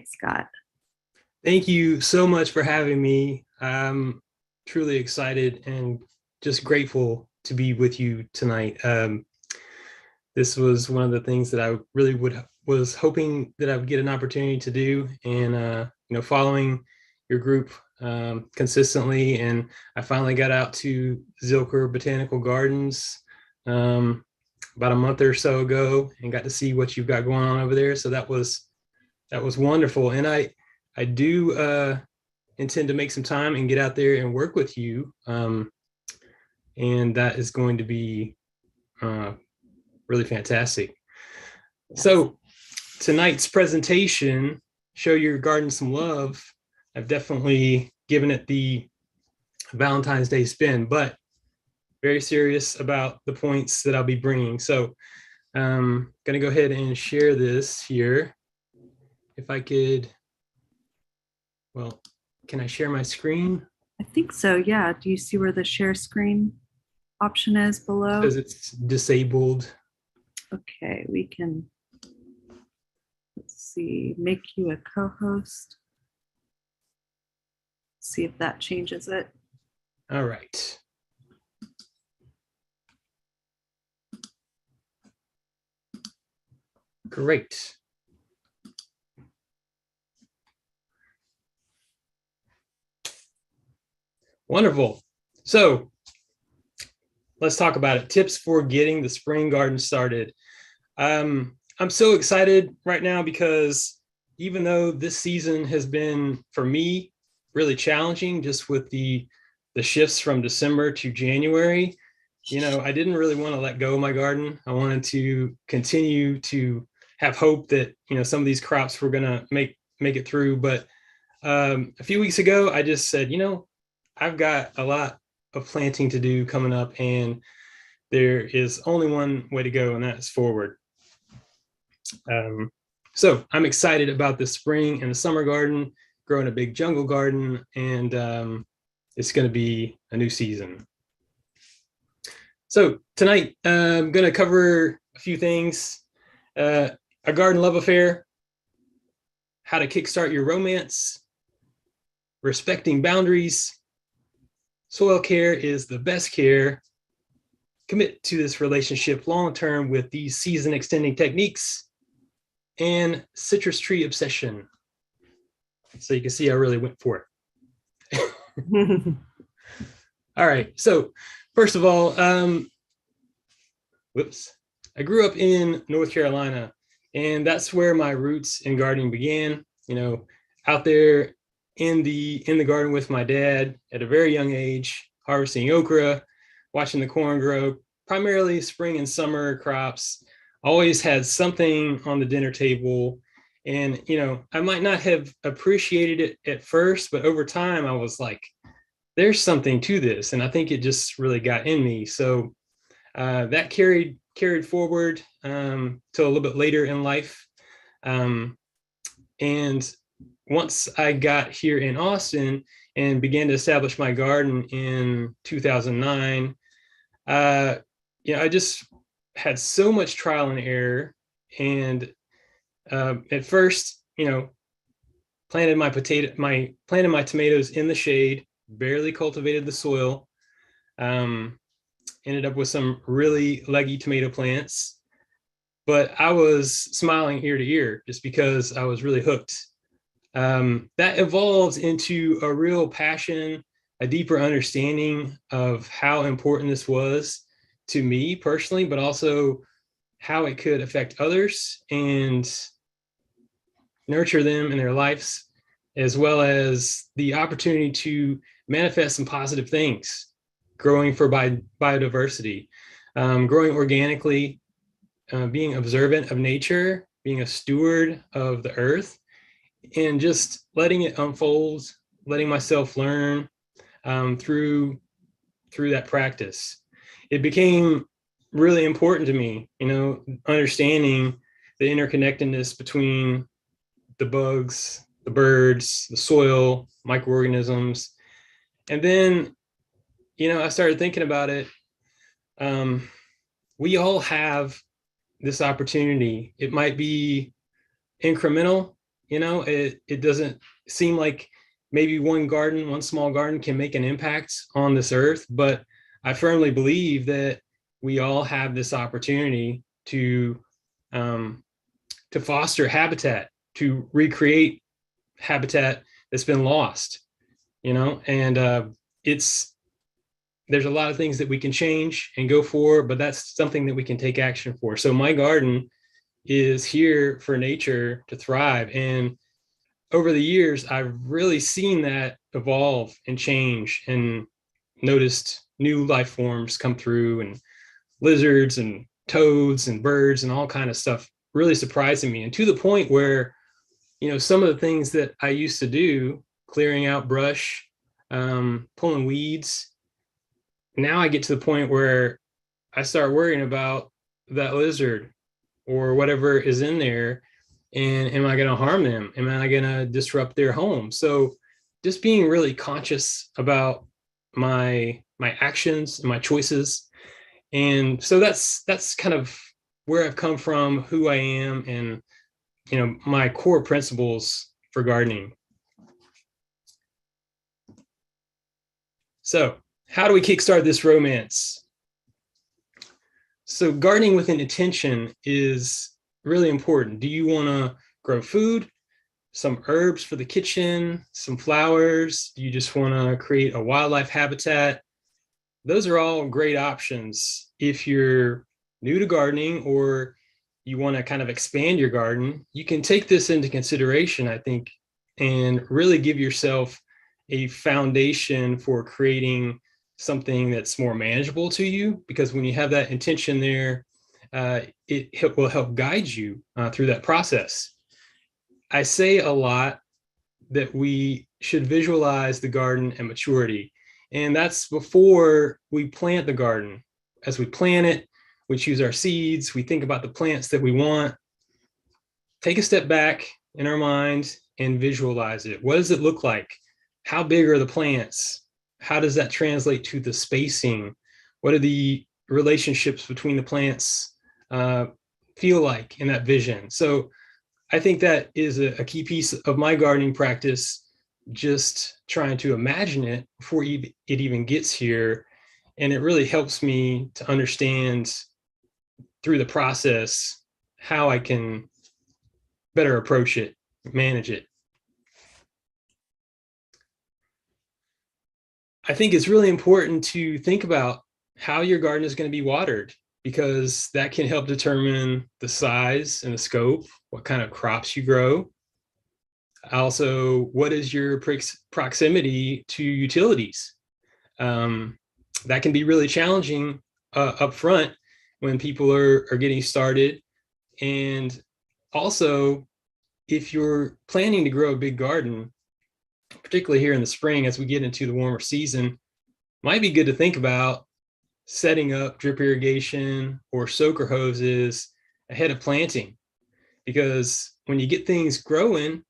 Scott. Thank you so much for having me. I'm truly excited and just grateful to be with you tonight. This was one of the things that I really was hoping that I would get an opportunity to do, and following your group consistently, and I finally got out to Zilker Botanical Gardens about a month or so ago and got to see what you've got going on over there. So that was wonderful, and I do intend to make some time and get out there and work with you, and that is going to be really fantastic. So tonight's presentation, Show Your Garden Some Love, I've definitely given it the Valentine's Day spin, but very serious about the points that I'll be bringing. So I'm going to go ahead and share this here. If I could, well, can I share my screen? I think so, yeah. Do you see where the share screen option is below? Because it's disabled. Okay, we can, let's see, make you a co-host. See if that changes it. All right. Great. Wonderful. So let's talk about it. Tips for getting the spring garden started. I'm so excited right now because even though this season has been, for me, really challenging, just with the shifts from December to January, I didn't really want to let go of my garden. I wanted to continue to have hope that, some of these crops were going to make it through. But a few weeks ago, I just said, I've got a lot of planting to do coming up, and there is only one way to go, and that's forward. So I'm excited about the spring and the summer garden, growing a big jungle garden, and it's going to be a new season. So tonight, I'm going to cover a few things. A garden love affair, how to kickstart your romance, respecting boundaries, soil care is the best care, commit to this relationship long-term with these season extending techniques, and citrus tree obsession. So you can see I really went for it. All right, so first of all, I grew up in North Carolina, and that's where my roots in gardening began. Out there in the garden with my dad at a very young age, harvesting okra, watching the corn grow, primarily spring and summer crops. Always had something on the dinner table, and I might not have appreciated it at first, but over time I was like, there's something to this, and I think it just really got in me. So that carried forward till a little bit later in life, and once I got here in Austin and began to establish my garden in 2009, I just had so much trial and error. And at first, planted my tomatoes in the shade, barely cultivated the soil, ended up with some really leggy tomato plants. But I was smiling ear to ear just because I was really hooked. That evolved into a real passion, a deeper understanding of how important this was to me personally, but also how it could affect others and nurture them in their lives, as well as the opportunity to manifest some positive things, growing for biodiversity, growing organically, being observant of nature, being a steward of the earth, and just letting it unfold, letting myself learn through that practice. It became really important to me, understanding the interconnectedness between the bugs, the birds, the soil, microorganisms. And then, I started thinking about it. We all have this opportunity. It might be incremental, it doesn't seem like maybe one small garden can make an impact on this earth, but I firmly believe that we all have this opportunity um, to foster habitat, to recreate habitat that's been lost, and there's a lot of things that we can change and go for, but that's something that we can take action for. So my garden is here for nature to thrive. And over the years, I've really seen that evolve and change and noticed new life forms come through, and lizards and toads and birds and all kind of stuff really surprising me. And to the point where, some of the things that I used to do, clearing out brush, pulling weeds, now I get to the point where I start worrying about that lizard or whatever is in there. And am I going to harm them? Am I going to disrupt their home? So just being really conscious about my actions and my choices. And so that's kind of where I've come from, who I am, and my core principles for gardening. So how do we kickstart this romance? So gardening with an intention is really important. Do you want to grow food, some herbs for the kitchen, some flowers? Do you just want to create a wildlife habitat? Those are all great options if you're new to gardening or you want to kind of expand your garden. You can take this into consideration, I think, and really give yourself a foundation for creating something that's more manageable to you, because when you have that intention there, it will help guide you through that process. I say a lot that we should visualize the garden at maturity, and that's before we plant the garden. As we plant it, we choose our seeds, we think about the plants that we want. Take a step back in our mind and visualize it. What does it look like? How big are the plants? How does that translate to the spacing? What are the relationships between the plants feel like in that vision? So I think that is a key piece of my gardening practice, just trying to imagine it before it even gets here. And it really helps me to understand through the process how I can better approach it, manage it. I think it's really important to think about how your garden is going to be watered, because that can help determine the size and the scope, what kind of crops you grow. Also, what is your proximity to utilities? That can be really challenging up front when people are getting started. And also, if you're planning to grow a big garden, particularly here in the spring, as we get into the warmer season, might be good to think about setting up drip irrigation or soaker hoses ahead of planting, because when you get things growing,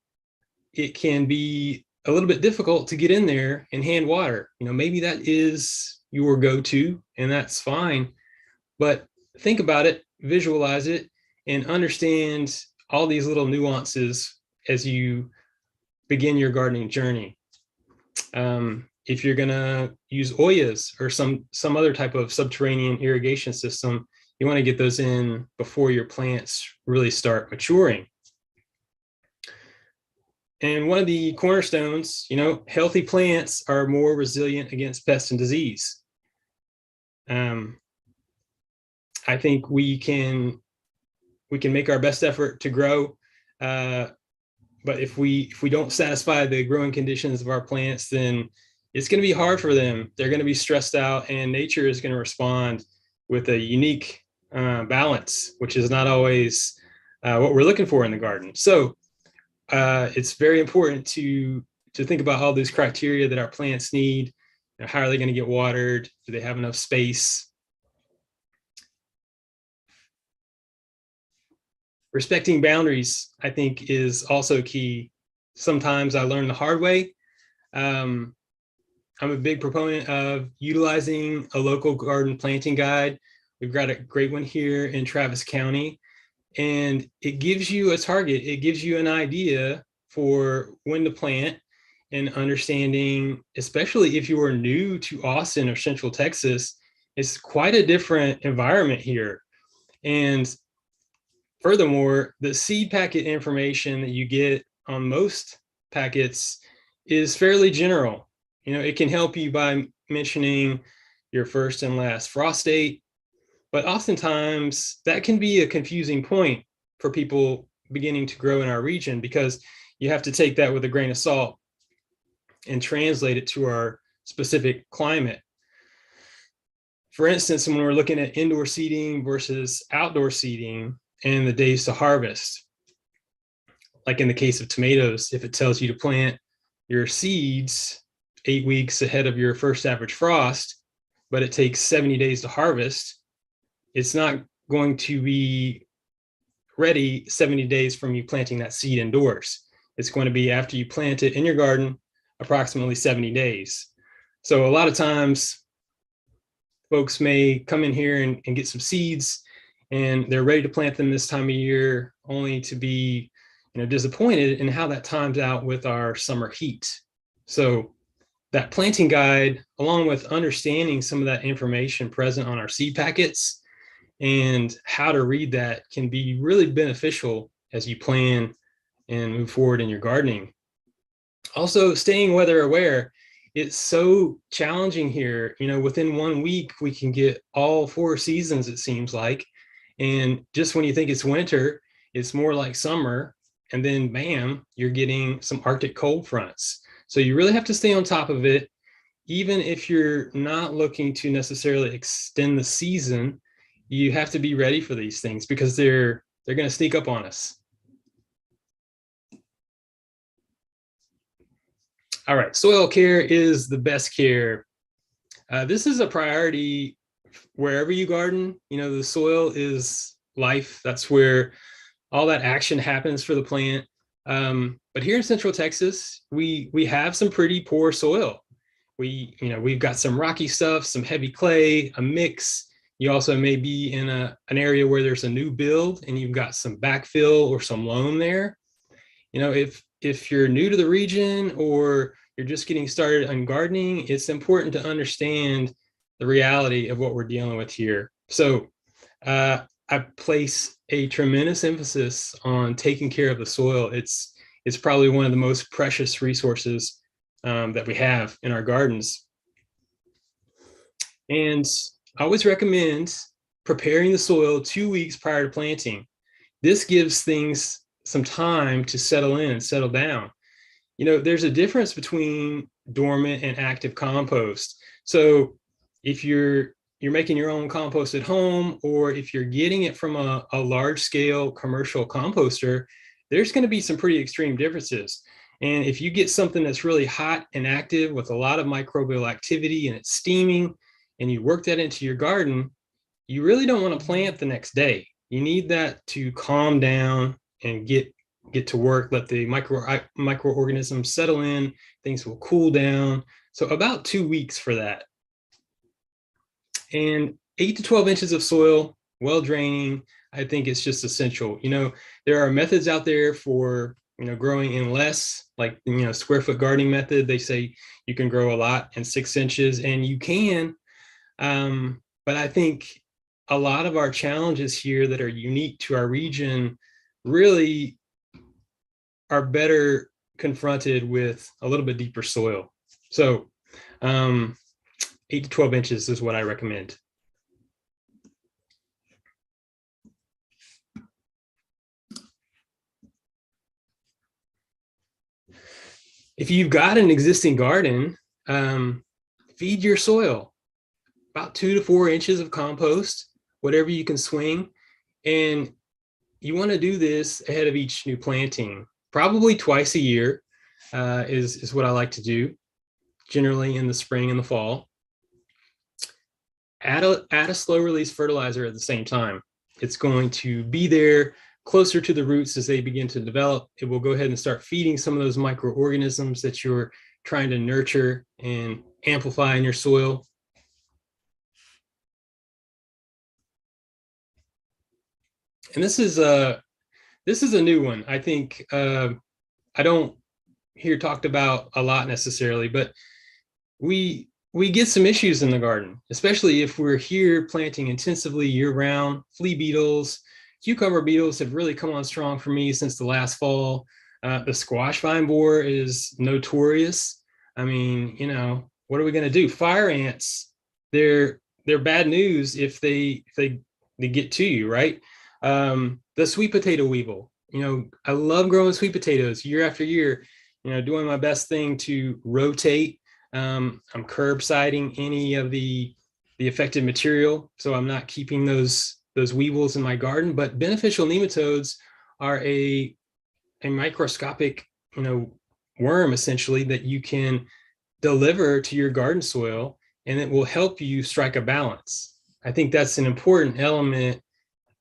it can be a little bit difficult to get in there and hand water. Maybe that is your go-to, and that's fine, but think about it, visualize it, and understand all these little nuances as you begin your gardening journey. If you're going to use Oyas or some other type of subterranean irrigation system, you want to get those in before your plants really start maturing. And one of the cornerstones, healthy plants are more resilient against pests and disease. I think we can make our best effort to grow, but if we don't satisfy the growing conditions of our plants, then it's going to be hard for them. They're going to be stressed out, and nature is going to respond with a unique balance, which is not always what we're looking for in the garden. So it's very important to think about all these criteria that our plants need. How are they going to get watered? Do they have enough space? Respecting boundaries, I think, is also key. Sometimes I learned the hard way. I'm a big proponent of utilizing a local garden planting guide. We've got a great one here in Travis County, and it gives you a target. It gives you an idea for when to plant and understanding, especially if you are new to Austin or Central Texas, it's quite a different environment here. And furthermore, the seed packet information that you get on most packets is fairly general. It can help you by mentioning your first and last frost date, but oftentimes that can be a confusing point for people beginning to grow in our region, because you have to take that with a grain of salt and translate it to our specific climate. For instance, when we're looking at indoor seeding versus outdoor seeding and the days to harvest, like in the case of tomatoes, if it tells you to plant your seeds 8 weeks ahead of your first average frost, but it takes 70 days to harvest, it's not going to be ready 70 days from you planting that seed indoors. It's going to be after you plant it in your garden, approximately 70 days. So a lot of times folks may come in here and get some seeds and they're ready to plant them this time of year, only to be disappointed in how that times out with our summer heat. So that planting guide, along with understanding some of that information present on our seed packets and how to read that, can be really beneficial as you plan and move forward in your gardening. Also, staying weather aware. It's so challenging here. Within 1 week, we can get all 4 seasons, it seems like. And just when you think it's winter, it's more like summer. And then bam, you're getting some Arctic cold fronts. So you really have to stay on top of it, even if you're not looking to necessarily extend the season. You have to be ready for these things because they're going to sneak up on us. All right, soil care is the best care. This is a priority wherever you garden. The soil is life. That's where all that action happens for the plant. But here in Central Texas, we have some pretty poor soil. We've got some rocky stuff, some heavy clay, a mix. You also may be in an area where there's a new build and you've got some backfill or some loam there. If you're new to the region or you're just getting started on gardening, it's important to understand the reality of what we're dealing with here. So I place a tremendous emphasis on taking care of the soil. It's probably one of the most precious resources that we have in our gardens. And I always recommend preparing the soil 2 weeks prior to planting. This gives things some time to settle in and settle down. There's a difference between dormant and active compost. So if you're making your own compost at home, or if you're getting it from a large scale commercial composter, there's going to be some pretty extreme differences. And if you get something that's really hot and active with a lot of microbial activity and it's steaming, and you work that into your garden, you really don't want to plant the next day. You need that to calm down and get to work, let the microorganisms settle in, things will cool down. So about 2 weeks for that. And 8 to 12 inches of soil, well draining, I think it's just essential. There are methods out there for, growing in less, like, square foot gardening method. They say you can grow a lot in 6 inches, and you can. But I think a lot of our challenges here that are unique to our region really are better confronted with a little bit deeper soil. So 8 to 12 inches is what I recommend. If you've got an existing garden, feed your soil about 2 to 4 inches of compost, whatever you can swing. And you want to do this ahead of each new planting, probably twice a year is what I like to do, generally in the spring and the fall. Add a slow release fertilizer at the same time. It's going to be there closer to the roots as they begin to develop. It will go ahead and start feeding some of those microorganisms that you're trying to nurture and amplify in your soil. And this is a new one. I think I don't hear talked about a lot necessarily, but we get some issues in the garden, especially if we're here planting intensively year round. Flea beetles, cucumber beetles have really come on strong for me since the last fall. The squash vine borer is notorious. I mean, what are we going to do? Fire ants, they're bad news if they get to you, right? The sweet potato weevil. I love growing sweet potatoes year after year. Doing my best thing to rotate. I'm curbsiding any of the affected material, so I'm not keeping those weevils in my garden. But beneficial nematodes are a microscopic, worm essentially that you can deliver to your garden soil, and it will help you strike a balance. I think that's an important element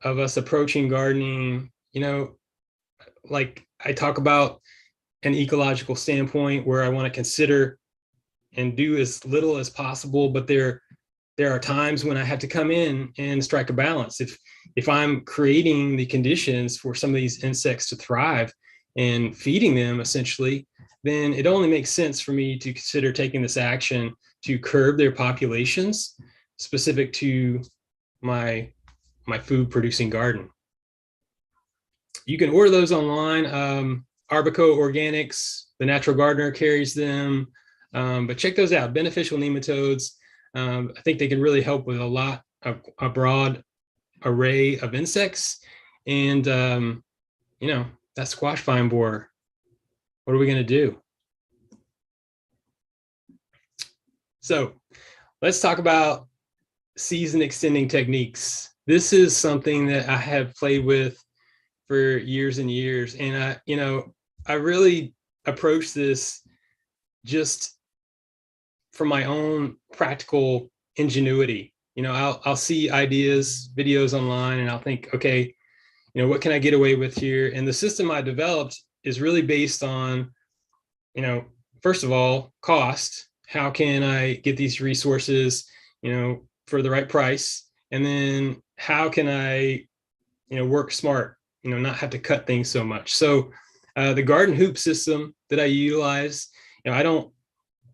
of us approaching gardening. Like I talk about an ecological standpoint where I want to consider and do as little as possible, but there are times when I have to come in and strike a balance. If I'm creating the conditions for some of these insects to thrive and feeding them essentially, then it only makes sense for me to consider taking this action to curb their populations specific to my food producing garden. You can order those online. Arbico Organics, the Natural Gardener carries them, but check those out. Beneficial nematodes. I think they can really help with a broad array of insects. And that squash vine borer, what are we going to do? So let's talk about season extending techniques. This is something that I have played with for years and years. And I really approach this just from my own practical ingenuity. I'll see ideas, videos online, and I'll think, okay, what can I get away with here? And the system I developed is really based on, first of all, cost. How can I get these resources, for the right price? And then how can I, work smart, not have to cut things so much. So the garden hoop system that I utilize, I don't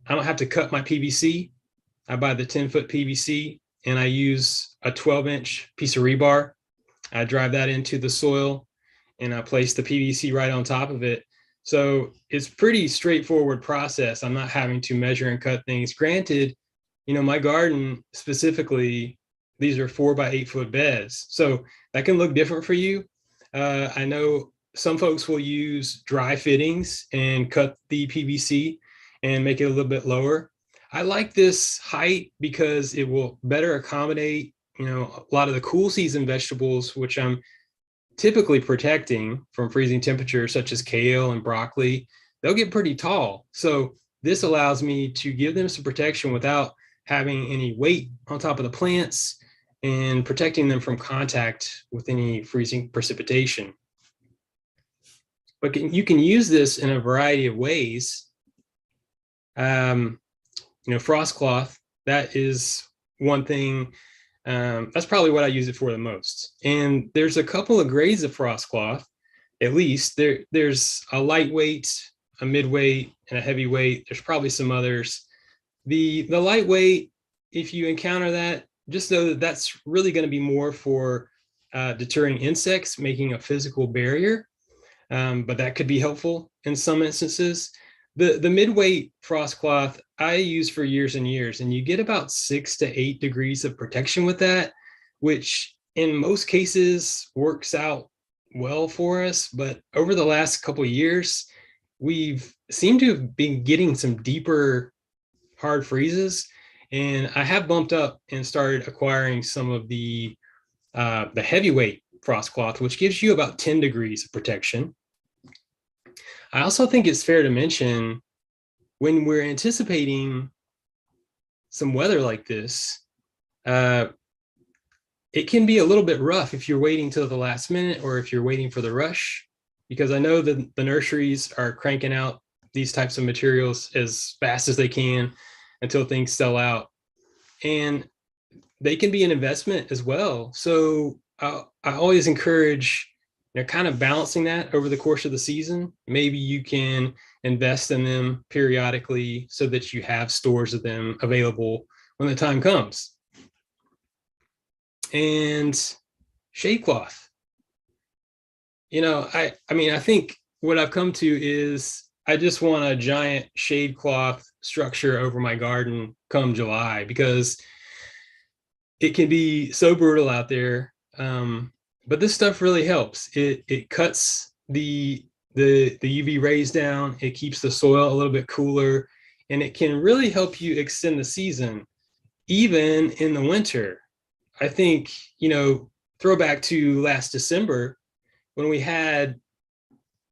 have to cut my PVC. I buy the 10-foot PVC and I use a 12-inch piece of rebar. I drive that into the soil and I place the PVC right on top of it. So it's pretty straightforward process. I'm not having to measure and cut things. Granted, my garden specifically, these are 4 by 8 foot beds. So that can look different for you. I know some folks will use dry fittings and cut the PVC and make it a little bit lower. I like this height because it will better accommodate, a lot of the cool season vegetables, which I'm typically protecting from freezing temperatures, such as kale and broccoli. They'll get pretty tall. So this allows me to give them some protection without having any weight on top of the plants and protecting them from contact with any freezing precipitation. But you can use this in a variety of ways. Frost cloth, that is one thing. That's probably what I use it for the most. And there's a couple of grades of frost cloth, at least. There's a lightweight, a midweight, and a heavyweight. There's probably some others. The lightweight, if you encounter that, just know that that's really going to be more for deterring insects, making a physical barrier. But that could be helpful in some instances. The midweight frost cloth I use for years and years, and you get about 6 to 8 degrees of protection with that, which in most cases works out well for us. But over the last couple of years, we've seemed to have been getting some deeper hard freezes, and I have bumped up and started acquiring some of the heavyweight frost cloth, which gives you about 10 degrees of protection. I also think it's fair to mention, when we're anticipating some weather like this, it can be a little bit rough if you're waiting till the last minute or if you're waiting for the rush, because I know that the nurseries are cranking out these types of materials as fast as they can until things sell out. And they can be an investment as well. So I always encourage, kind of balancing that over the course of the season. Maybe you can invest in them periodically so that you have stores of them available when the time comes. And shade cloth. I mean, I think what I've come to is I just want a giant shade cloth structure over my garden come July, because it can be so brutal out there. But this stuff really helps. It cuts the UV rays down. It keeps the soil a little bit cooler, and it can really help you extend the season, even in the winter. I think, throwback to last December when we had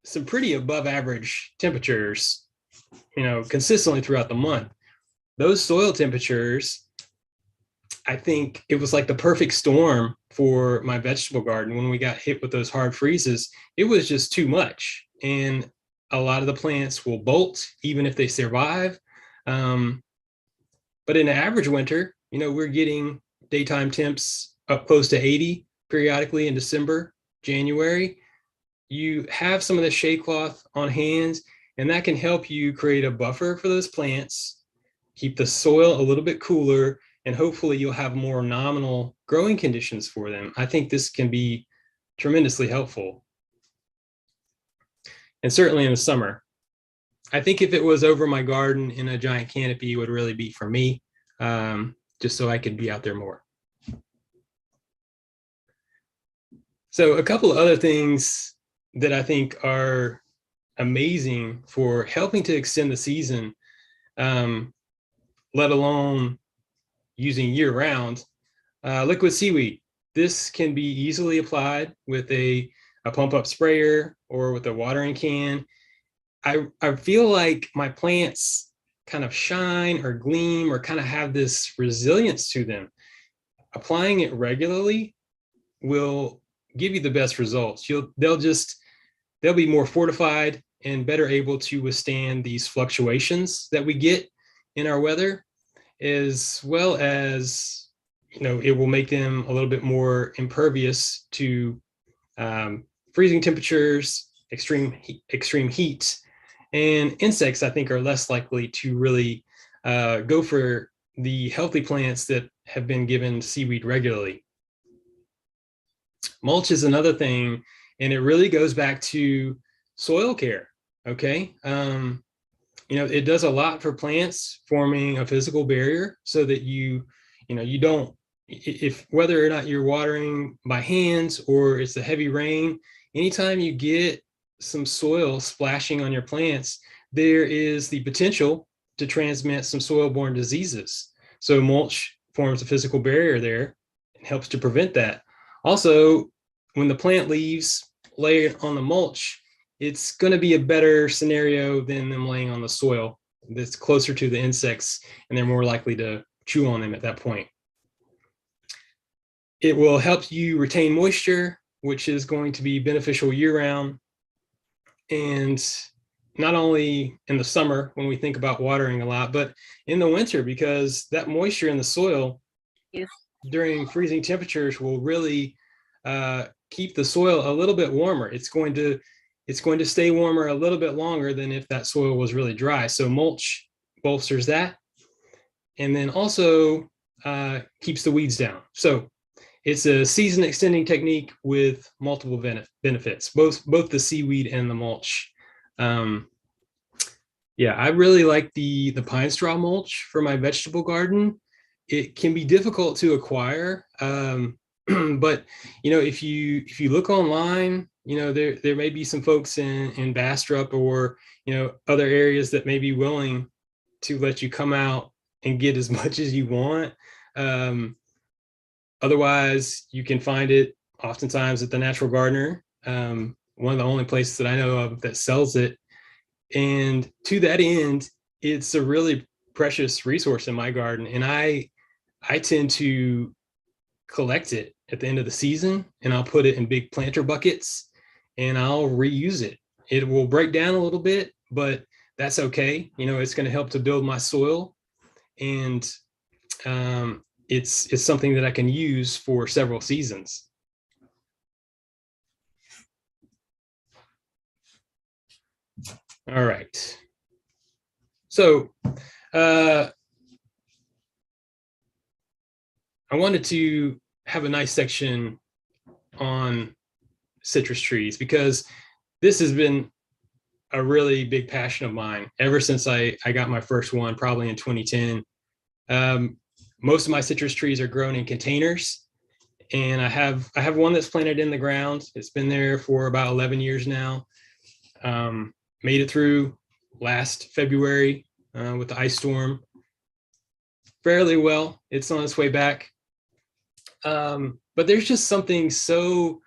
some pretty above average temperatures, consistently throughout the month. Those soil temperatures, I think it was like the perfect storm for my vegetable garden. When we got hit with those hard freezes, it was just too much. And a lot of the plants will bolt even if they survive. But in an average winter, we're getting daytime temps up close to 80 periodically in December, January. You have some of the shade cloth on hand, and that can help you create a buffer for those plants, keep the soil a little bit cooler, and hopefully you'll have more nominal growing conditions for them. I think this can be tremendously helpful. And certainly in the summer. I think if it was over my garden in a giant canopy, it would really be for me, just so I could be out there more. So a couple of other things that I think are amazing for helping to extend the season, let alone using year round, liquid seaweed. This can be easily applied with a pump up sprayer or with a watering can. I feel like my plants kind of shine or gleam or kind of have this resilience to them. Applying it regularly will give you the best results. They'll be more fortified and better able to withstand these fluctuations that we get in our weather, as well as, it will make them a little bit more impervious to freezing temperatures, extreme heat, and insects. I think are less likely to really go for the healthy plants that have been given seaweed regularly. Mulch is another thing, and it really goes back to soil care. Okay. It does a lot for plants, forming a physical barrier so that you don't, if whether or not you're watering by hands or it's a heavy rain, anytime you get some soil splashing on your plants, there is the potential to transmit some soil-borne diseases. So mulch forms a physical barrier there and helps to prevent that. Also, when the plant leaves lay on the mulch, it's going to be a better scenario than them laying on the soil that's closer to the insects, and they're more likely to chew on them at that point. It will help you retain moisture, which is going to be beneficial year-round. And not only in the summer when we think about watering a lot, but in the winter, because that moisture in the soil during freezing temperatures will really keep the soil a little bit warmer. It's going to stay warmer a little bit longer than if that soil was really dry. So mulch bolsters that, and then also keeps the weeds down. So it's a season extending technique with multiple benefits, both the seaweed and the mulch. Yeah, I really like the pine straw mulch for my vegetable garden. It can be difficult to acquire, but if you look online, there may be some folks in Bastrop or other areas that may be willing to let you come out and get as much as you want. Otherwise, you can find it oftentimes at the Natural Gardener, one of the only places that I know of that sells it. And to that end, it's a really precious resource in my garden. And I tend to collect it at the end of the season, and I'll put it in big planter buckets and I'll reuse it. It will break down a little bit, but that's okay. It's going to help to build my soil, and it's something that I can use for several seasons. All right. So I wanted to have a nice section on citrus trees because this has been a really big passion of mine ever since I got my first one, probably in 2010. Most of my citrus trees are grown in containers, and I have one that's planted in the ground. It's been there for about 11 years now. Made it through last February with the ice storm fairly well. It's on its way back. But there's just something so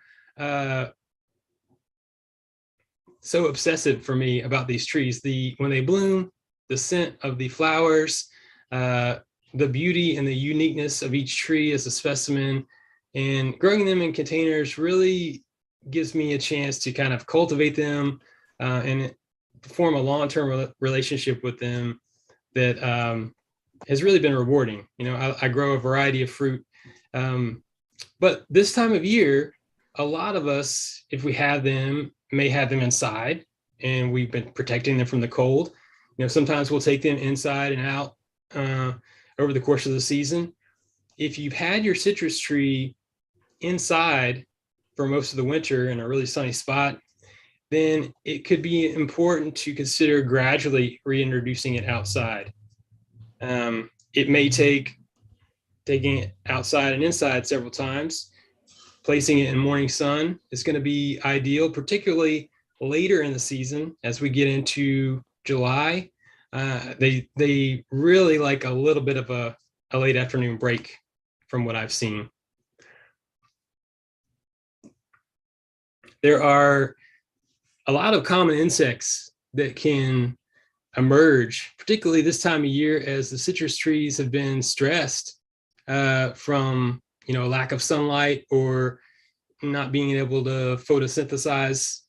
obsessive for me about these trees. When they bloom, the scent of the flowers, the beauty and the uniqueness of each tree as a specimen, and growing them in containers really gives me a chance to kind of cultivate them and form a long-term relationship with them that has really been rewarding. You know, I grow a variety of fruit, but this time of year, a lot of us, if we have them, may have them inside, and we've been protecting them from the cold. You know, sometimes we'll take them inside and out over the course of the season. If you've had your citrus tree inside for most of the winter in a really sunny spot, then it could be important to consider gradually reintroducing it outside. It may take taking it outside and inside several times. Placing it in morning sun is going to be ideal, particularly later in the season as we get into July. They really like a little bit of a late afternoon break from what I've seen. There are a lot of common insects that can emerge, particularly this time of year as the citrus trees have been stressed from lack of sunlight or not being able to photosynthesize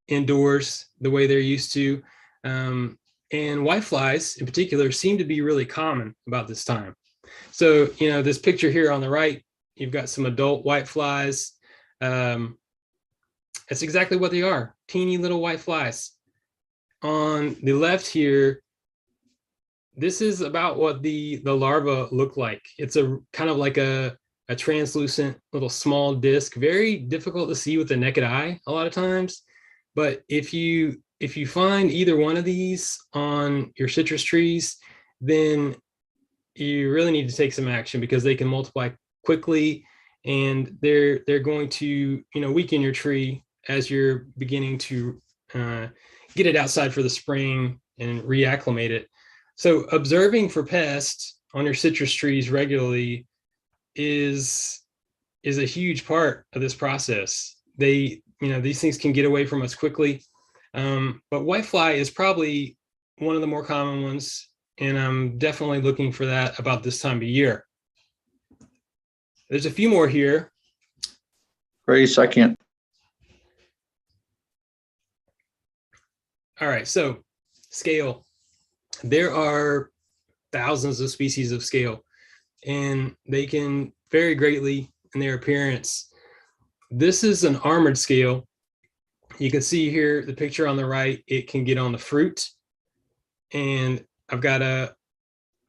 indoors the way they're used to. And whiteflies in particular seem to be really common about this time. So, this picture here on the right, you've got some adult whiteflies. That's exactly what they are, teeny little white flies. On the left here, this is about what the larva look like. It's a kind of like a translucent little small disc, very difficult to see with the naked eye a lot of times. But if you find either one of these on your citrus trees, then you really need to take some action because they can multiply quickly, and they're going to weaken your tree as you're beginning to get it outside for the spring and reacclimate it. So observing for pests on your citrus trees regularly is a huge part of this process. These things can get away from us quickly, but whitefly is probably one of the more common ones, and I'm definitely looking for that about this time of year. There's a few more here. Grace, I can't. All right, so scale. There are thousands of species of scale, and they can vary greatly in their appearance. This is an armored scale. You can see here the picture on the right, it can get on the fruit. And I've got a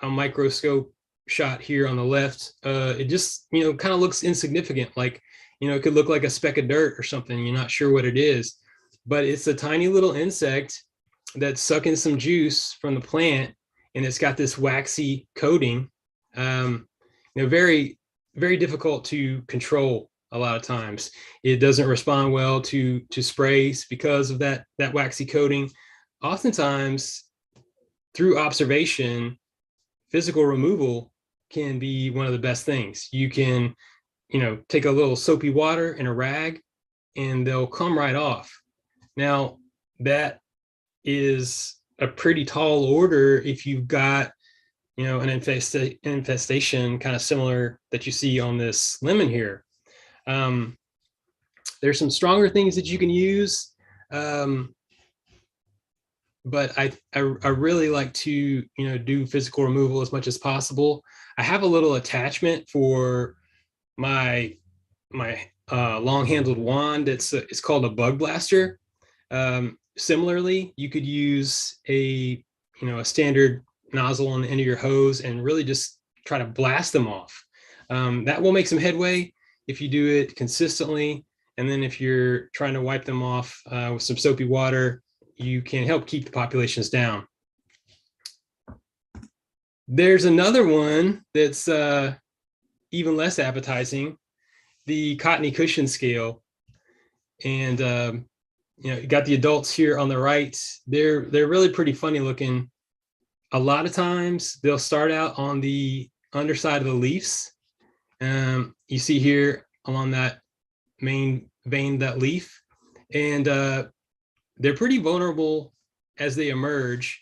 microscope shot here on the left. It just, kind of looks insignificant. Like, it could look like a speck of dirt or something. You're not sure what it is, but it's a tiny little insect that's sucking some juice from the plant, and it's got this waxy coating. Very, very difficult to control a lot of times. It doesn't respond well to sprays because of that waxy coating. Oftentimes, through observation, physical removal can be one of the best things. You can, take a little soapy water and a rag, and they'll come right off. Now, that is a pretty tall order if you've got, an infestation kind of similar that you see on this lemon here. There's some stronger things that you can use, but I really like to do physical removal as much as possible. I have a little attachment for my long-handled wand. It's called a bug blaster. similarly, you could use a standard nozzle on the end of your hose and really just try to blast them off. That will make some headway if you do it consistently. And then if you're trying to wipe them off with some soapy water, you can help keep the populations down. There's another one that's even less appetizing, the Cottony cushion scale. And you got the adults here on the right. They're really pretty funny looking. A lot of times they'll start out on the underside of the leaves. You see here along that main vein, that leaf, and they're pretty vulnerable as they emerge.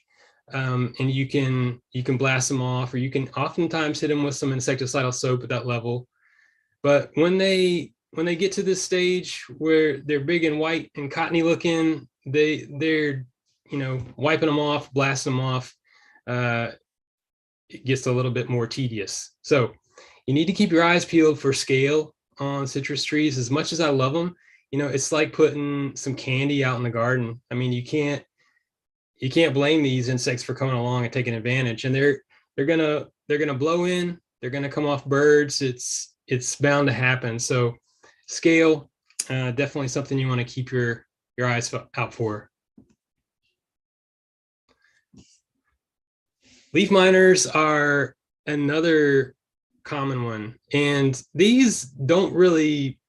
And you can blast them off, or you can oftentimes hit them with some insecticidal soap at that level. But when they get to this stage where they're big and white and cottony looking, they're wiping them off, blasting them off. It gets a little bit more tedious. So you need to keep your eyes peeled for scale on citrus trees. As much as I love them, it's like putting some candy out in the garden. I mean, you can't blame these insects for coming along and taking advantage. And they're gonna blow in. They're gonna come off birds. It's bound to happen. So scale, definitely something you want to keep your eyes out for. Leaf miners are another common one, and these don't really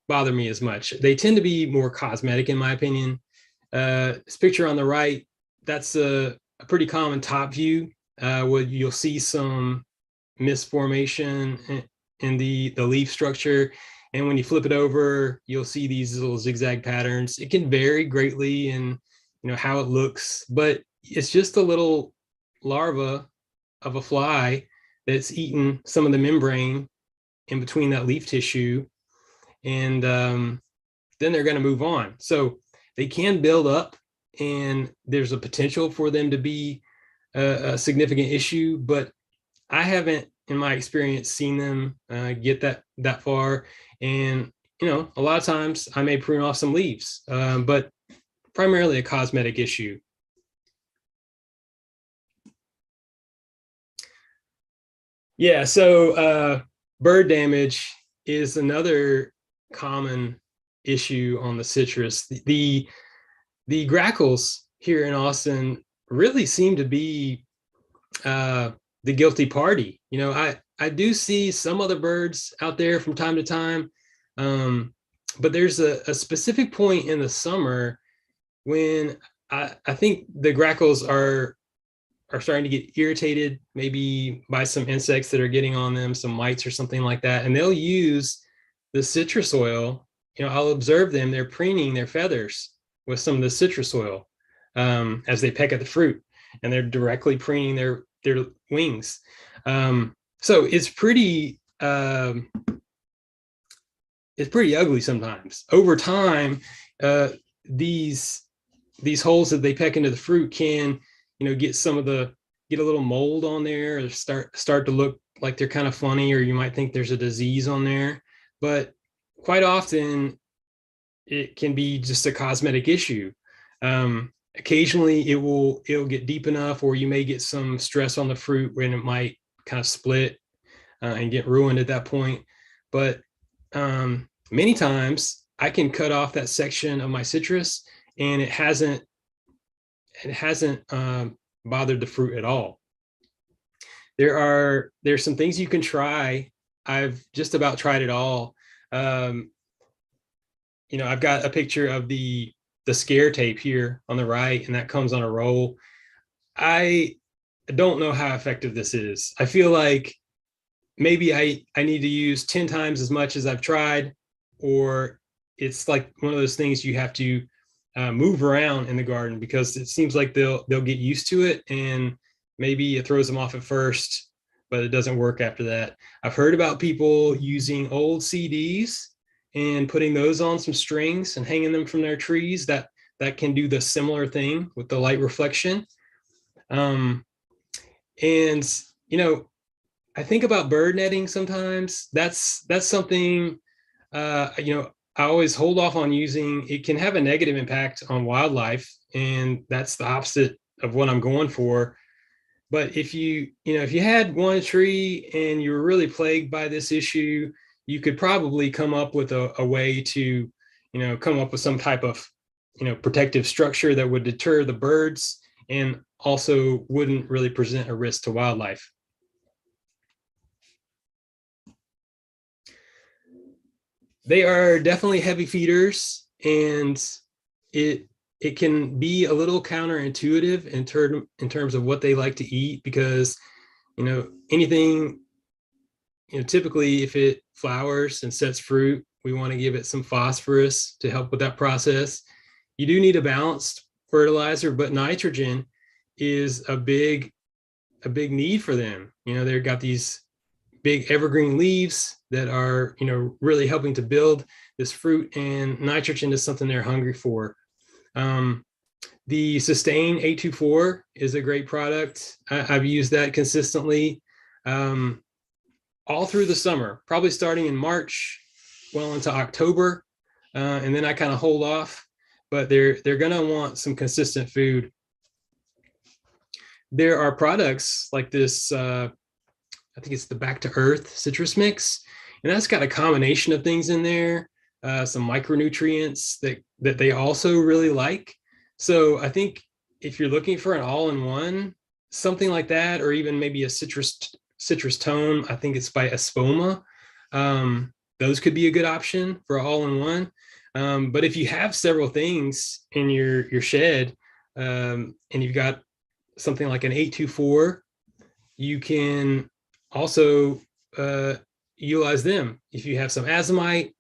bother me as much. They tend to be more cosmetic, in my opinion. This picture on the right, that's a pretty common top view, where you'll see some mist formation in the leaf structure. And when you flip it over, you'll see these little zigzag patterns. It can vary greatly in how it looks, but it's just a little larva of a fly that's eaten some of the membrane in between that leaf tissue. And then they're going to move on. So they can build up, and there's a potential for them to be a significant issue, but I haven't, in my experience, seen them get that far. And a lot of times I may prune off some leaves, but primarily a cosmetic issue. Yeah, so bird damage is another common issue on the citrus. The grackles here in Austin really seem to be the guilty party. I do see some other birds out there from time to time, but there's a specific point in the summer when I think the grackles are starting to get irritated, maybe by some insects that are getting on them, some mites or something like that, and they'll use the citrus oil. I'll observe them, they're preening their feathers with some of the citrus oil as they peck at the fruit, and they're directly preening their wings. So it's pretty ugly sometimes. Over time, these holes that they peck into the fruit can get a little mold on there, or start to look like they're kind of funny, or you might think there's a disease on there. But quite often it can be just a cosmetic issue. Occasionally it'll get deep enough, or you may get some stress on the fruit when it might kind of split and get ruined at that point. But many times I can cut off that section of my citrus, and it hasn't bothered the fruit at all. There's some things you can try. I've just about tried it all. I've got a picture of the scare tape here on the right, and that comes on a roll. I don't know how effective this is. I feel like maybe I need to use 10 times as much as I've tried, or it's like one of those things you have to move around in the garden, because it seems like they'll get used to it, and maybe it throws them off at first, but it doesn't work after that. I've heard about people using old CDs and putting those on some strings and hanging them from their trees. That can do the similar thing with the light reflection. And I think about bird netting sometimes. That's something I always hold off on using, it can have a negative impact on wildlife, and that's the opposite of what I'm going for. But if if you had one tree and you were really plagued by this issue, you could probably come up with a way to, come up with some type of, protective structure that would deter the birds and also wouldn't really present a risk to wildlife. They are definitely heavy feeders, and it can be a little counterintuitive in terms of what they like to eat, because anything, typically if it flowers and sets fruit, we want to give it some phosphorus to help with that process. You do need a balanced fertilizer, but nitrogen is a big need for them. They've got these big evergreen leaves that are, really helping to build this fruit, and nitrogen is something they're hungry for. The Sustain 824 is a great product. I've used that consistently all through the summer, probably starting in March, well into October, and then I kind of hold off. But they're gonna want some consistent food. There are products like this. I think it's the Back to Earth citrus mix, and that's got a combination of things in there, some micronutrients that they also really like. So I think if you're looking for an all-in-one, something like that, or even maybe a citrus tone, I think it's by Espoma. Those could be a good option for all-in-one. But if you have several things in your shed, and you've got something like an 824, you can also utilize them. If you have some Azomite,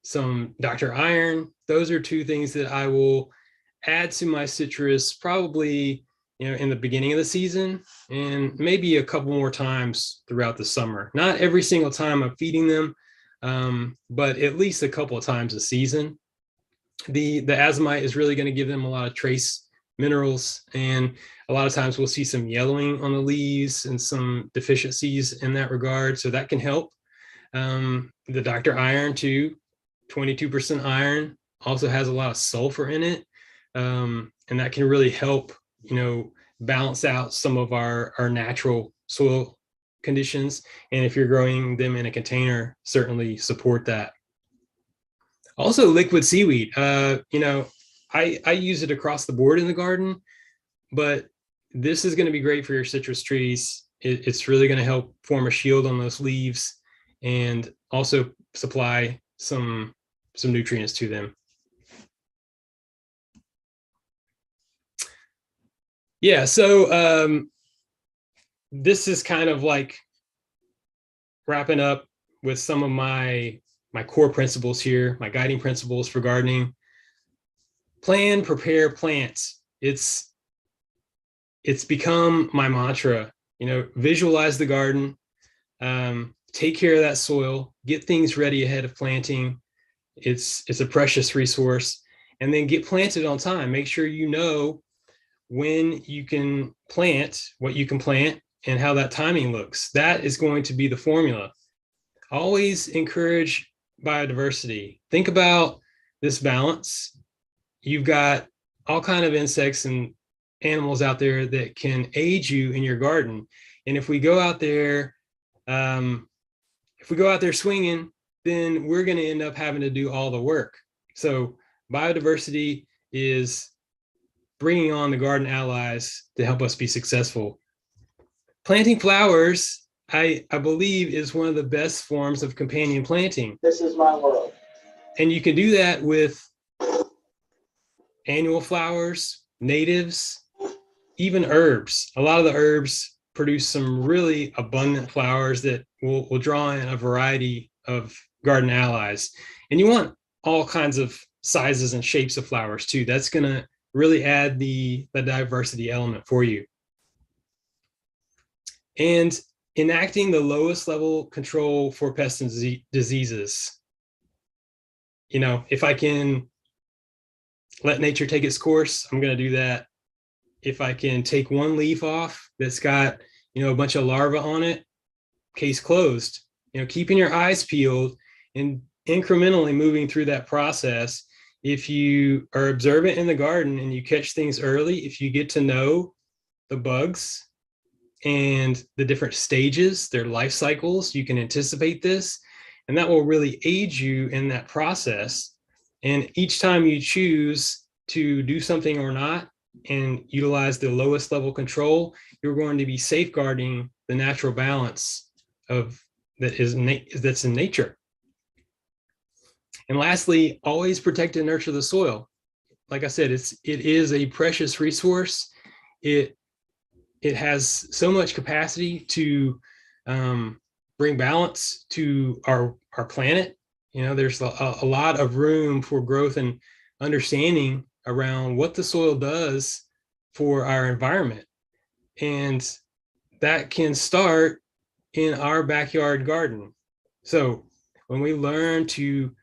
some Dr. Iron, those are two things that I will add to my citrus probably in the beginning of the season, and maybe a couple more times throughout the summer. Not every single time I'm feeding them, but at least a couple of times a season. The Azomite is really going to give them a lot of trace minerals, and a lot of times we'll see some yellowing on the leaves and some deficiencies in that regard, so that can help. The Dr. Iron too, 22% iron, also has a lot of sulfur in it, and that can really help balance out some of our natural soil conditions. And if you're growing them in a container, certainly support that. Also, liquid seaweed. I use it across the board in the garden, but this is going to be great for your citrus trees. It's really going to help form a shield on those leaves and also supply some nutrients to them. Yeah, so this is kind of like wrapping up with some of my core principles here, my guiding principles for gardening. Plan, prepare, plant. It's become my mantra. Visualize the garden, take care of that soil, get things ready ahead of planting. It's a precious resource, and then get planted on time. Make sure you know when you can plant, what you can plant, and how that timing looks. That is going to be the formula. Always encourage biodiversity. Think about this balance. You've got all kinds of insects and animals out there that can aid you in your garden. And if we go out there, swinging, then we're going to end up having to do all the work. So biodiversity is bringing on the garden allies to help us be successful. Planting flowers, I believe, is one of the best forms of companion planting. This is my world. And you can do that with annual flowers, natives, even herbs. A lot of the herbs produce some really abundant flowers that will draw in a variety of garden allies. And you want all kinds of sizes and shapes of flowers too. That's going to really add the diversity element for you. And enacting the lowest level control for pests and diseases. If I can let nature take its course, I'm going to do that. If I can take one leaf off that's got, a bunch of larvae on it, case closed. Keeping your eyes peeled and incrementally moving through that process, if you are observant in the garden and you catch things early, if you get to know the bugs and the different stages, their life cycles, you can anticipate this, and that will really aid you in that process. And each time you choose to do something or not and utilize the lowest level control, you're going to be safeguarding the natural balance of that's in nature. And lastly, always protect and nurture the soil. Like I said, it is a precious resource. It has so much capacity to bring balance to our planet. You know, there's a lot of room for growth and understanding around what the soil does for our environment. And that can start in our backyard garden. So when we learn to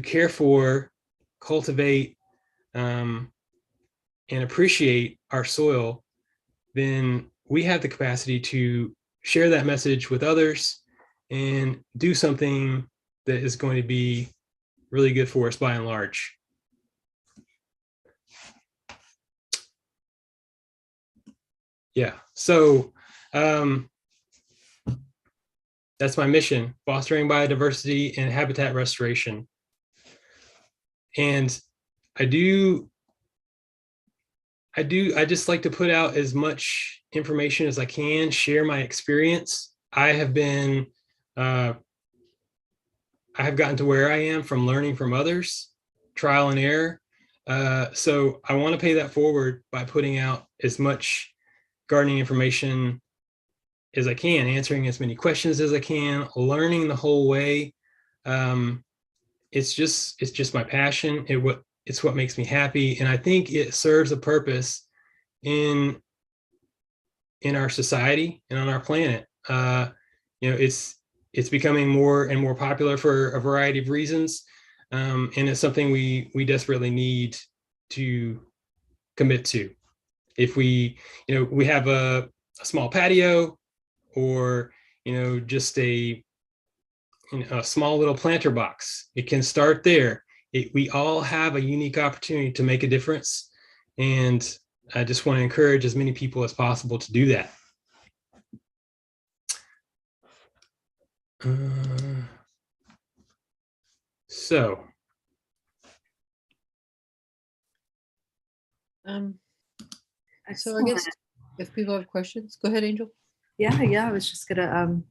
care for, cultivate, and appreciate our soil, then we have the capacity to share that message with others and do something that is going to be really good for us by and large. Yeah, so that's my mission: fostering biodiversity and habitat restoration. And I just like to put out as much information as I can, share my experience. I have gotten to where I am from learning from others, trial and error. So I want to pay that forward by putting out as much gardening information as I can, answering as many questions as I can, learning the whole way. It's just my passion. It's what makes me happy, and I think it serves a purpose in our society and on our planet. It's becoming more and more popular for a variety of reasons, and it's something we desperately need to commit to. If we have a small patio, or just a small little planter box, it can start there. We all have a unique opportunity to make a difference, and I just want to encourage as many people as possible to do that. So I guess if people have questions, go ahead, Angel. Yeah, I was just gonna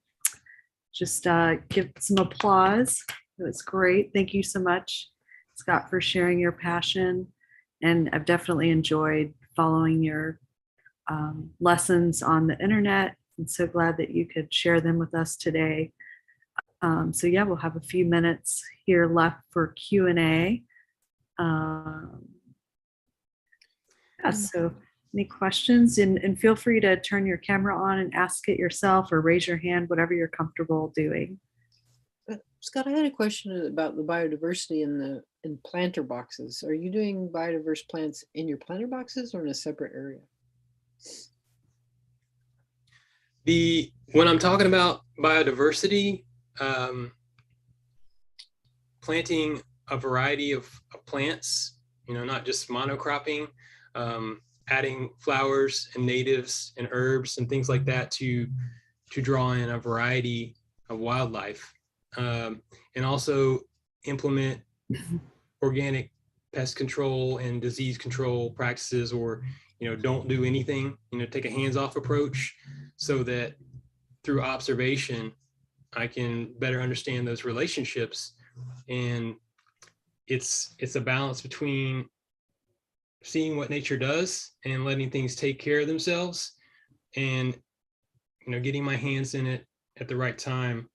give some applause. It was great. Thank you so much, Scott, for sharing your passion. And I've definitely enjoyed following your lessons on the internet. I'm so glad that you could share them with us today. So yeah, we'll have a few minutes here left for Q&A. So any questions? And feel free to turn your camera on and ask it yourself, or raise your hand, whatever you're comfortable doing. Scott, I had a question about the biodiversity in planter boxes. Are you doing biodiverse plants in your planter boxes or in a separate area? When I'm talking about biodiversity, planting a variety of plants, not just monocropping, adding flowers and natives and herbs and things like that to draw in a variety of wildlife, and also implement organic pest control and disease control practices, or don't do anything, take a hands-off approach, so that through observation I can better understand those relationships. And it's a balance between seeing what nature does and letting things take care of themselves, and getting my hands in it at the right time.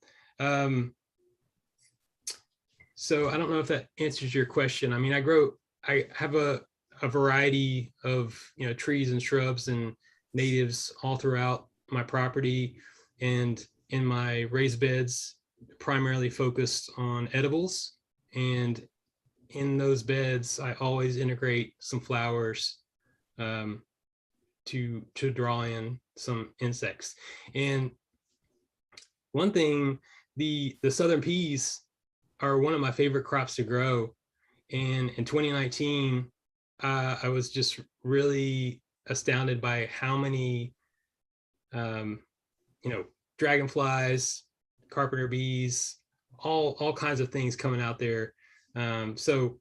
So I don't know if that answers your question. I mean, I have a variety of trees and shrubs and natives all throughout my property, and in my raised beds primarily focused on edibles. And in those beds I always integrate some flowers to draw in some insects. And one thing, the southern peas are one of my favorite crops to grow. And in 2019, I was just really astounded by how many, dragonflies, carpenter bees, all kinds of things coming out there. So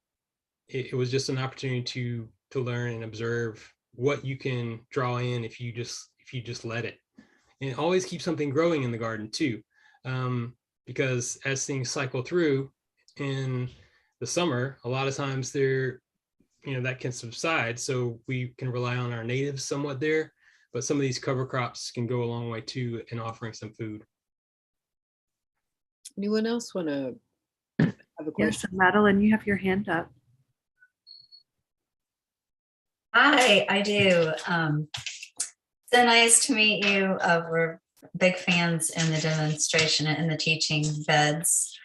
it was just an opportunity to learn and observe what you can draw in if you just let it, and always keep something growing in the garden too, because as things cycle through in the summer, a lot of times that can subside, so we can rely on our natives somewhat there, but some of these cover crops can go a long way too in offering some food. Anyone else want to have a Yes, question? Madeline, you have your hand up. Hi, I do. So nice to meet you. We're big fans in the demonstration and the teaching beds.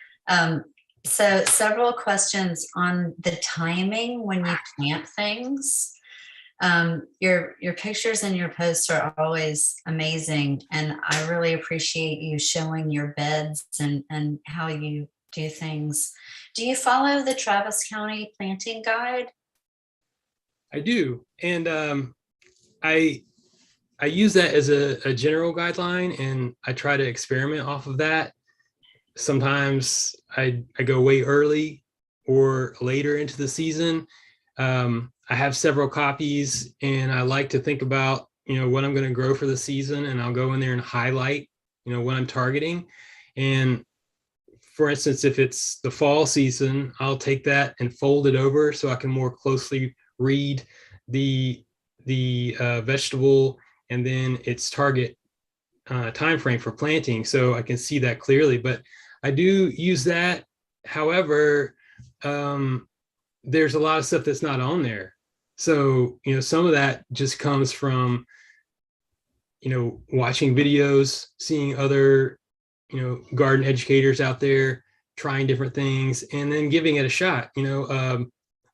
So several questions on the timing when you plant things. Your pictures and your posts are always amazing, and I really appreciate you showing your beds and how you do things. Do you follow the Travis County Planting Guide? I do, and I use that as a general guideline, and I try to experiment off of that. Sometimes I go way early or later into the season. I have several copies, and I like to think about what I'm going to grow for the season, and I'll go in there and highlight what I'm targeting. And for instance, if it's the fall season, I'll take that and fold it over so I can more closely read the vegetable and then its target time frame for planting, so I can see that clearly. But I do use that. However, there's a lot of stuff that's not on there. So some of that just comes from watching videos, seeing other garden educators out there trying different things, and then giving it a shot.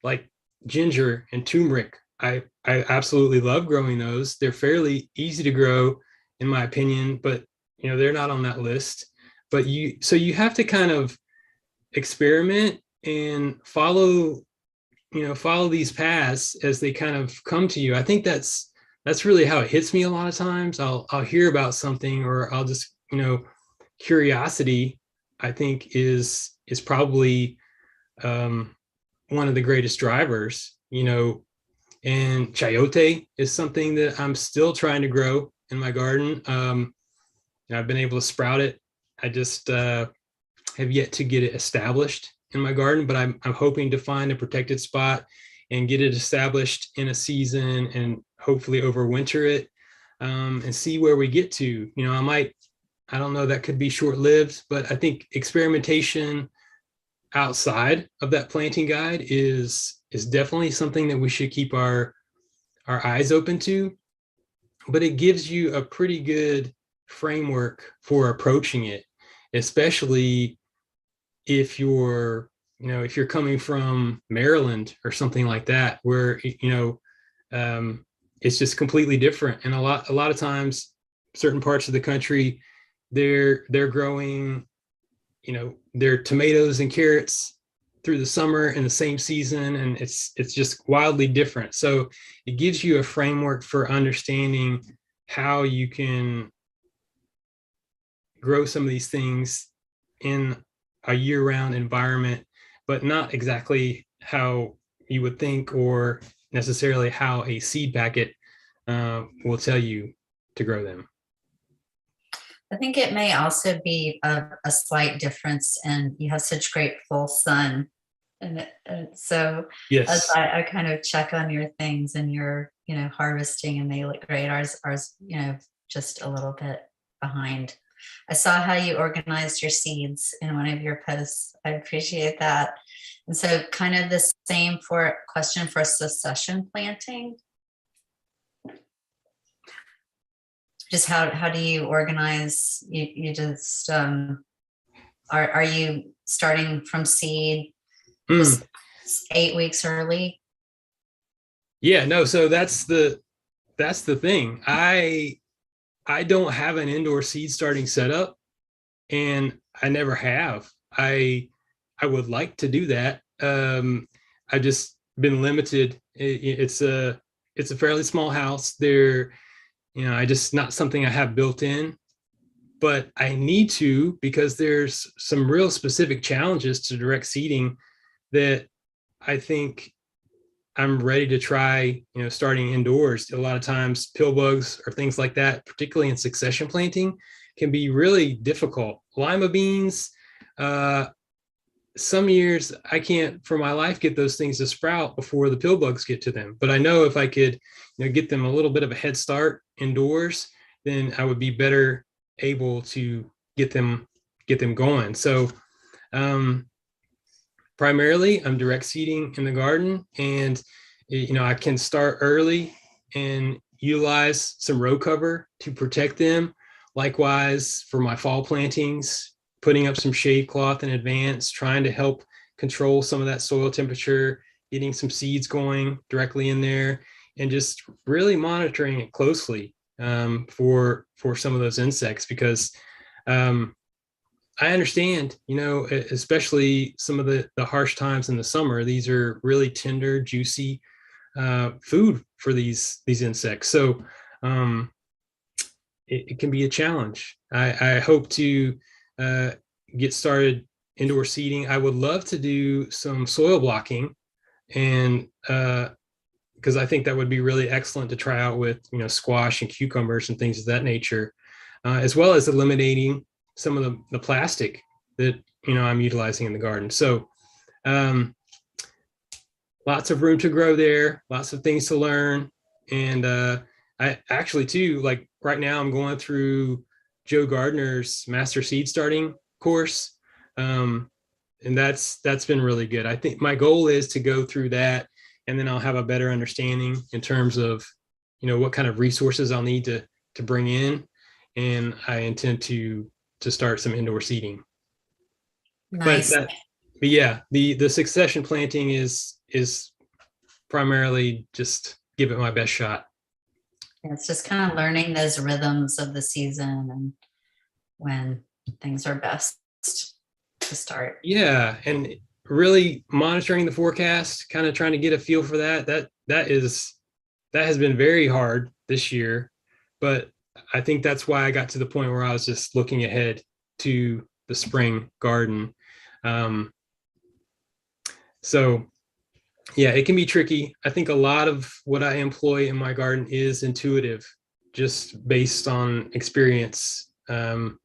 Like ginger and turmeric, I absolutely love growing those. They're fairly easy to grow, in my opinion, but they're not on that list. But you have to kind of experiment and follow these paths as they kind of come to you. I think that's really how it hits me a lot of times. I'll hear about something, or I'll just curiosity, I think is probably one of the greatest drivers. And chayote is something that I'm still trying to grow in my garden. I've been able to sprout it. I just have yet to get it established in my garden, but I'm hoping to find a protected spot and get it established in a season, and hopefully overwinter it, and see where we get to. I don't know, that could be short-lived, but I think experimentation outside of that planting guide is definitely something that we should keep our eyes open to. But it gives you a pretty good framework for approaching it, especially if you're coming from Maryland or something like that, where it's just completely different. And a lot of times, certain parts of the country, they're growing their tomatoes and carrots through the summer in the same season, and it's just wildly different. So it gives you a framework for understanding how you can grow some of these things in a year-round environment, but not exactly how you would think, or necessarily how a seed packet will tell you to grow them. I think it may also be a slight difference, and you have such great full sun. And so Yes, as I kind of check on your things, and you're, harvesting, and they look great. Ours, just a little bit behind. I saw how you organized your seeds in one of your posts. I appreciate that. And so kind of the same question for succession planting. Just how do you organize? You just are you starting from seed just 8 weeks early? Yeah, no. So that's the thing. I don't have an indoor seed starting setup, and I never have. I I would like to do that. I've just been limited. It's a fairly small house. I just not something I have built in, but I need to, because there's some real specific challenges to direct seeding that I think I'm ready to try, starting indoors. A lot of times pill bugs or things like that, particularly in succession planting, can be really difficult. Lima beans, some years I can't for my life get those things to sprout before the pill bugs get to them. But I know if I could, get them a little bit of a head start indoors, then I would be better able to get them going. So primarily I'm direct seeding in the garden, and I can start early and utilize some row cover to protect them. Likewise for my fall plantings, putting up some shade cloth in advance, trying to help control some of that soil temperature, getting some seeds going directly in there, and just really monitoring it closely for some of those insects, because I understand, especially some of the harsh times in the summer, these are really tender, juicy food for these insects. So it can be a challenge. I hope to get started indoor seeding. I would love to do some soil blocking, and because I think that would be really excellent to try out with, squash and cucumbers and things of that nature, as well as eliminating some of the plastic that, I'm utilizing in the garden. So lots of room to grow there, lots of things to learn. And I actually too, like right now I'm going through Joe Gardner's master seed starting course. And that's been really good. I think my goal is to go through that, and then I'll have a better understanding in terms of, what kind of resources I'll need to bring in. And I intend to start some indoor seeding. Nice. But yeah, the succession planting is primarily just give it my best shot. It's just kind of learning those rhythms of the season and when things are best to start. Yeah, and really monitoring the forecast, kind of trying to get a feel for that. That has been very hard this year, but I think that's why I got to the point where I was just looking ahead to the spring garden. So yeah, it can be tricky. I think a lot of what I employ in my garden is intuitive, just based on experience, and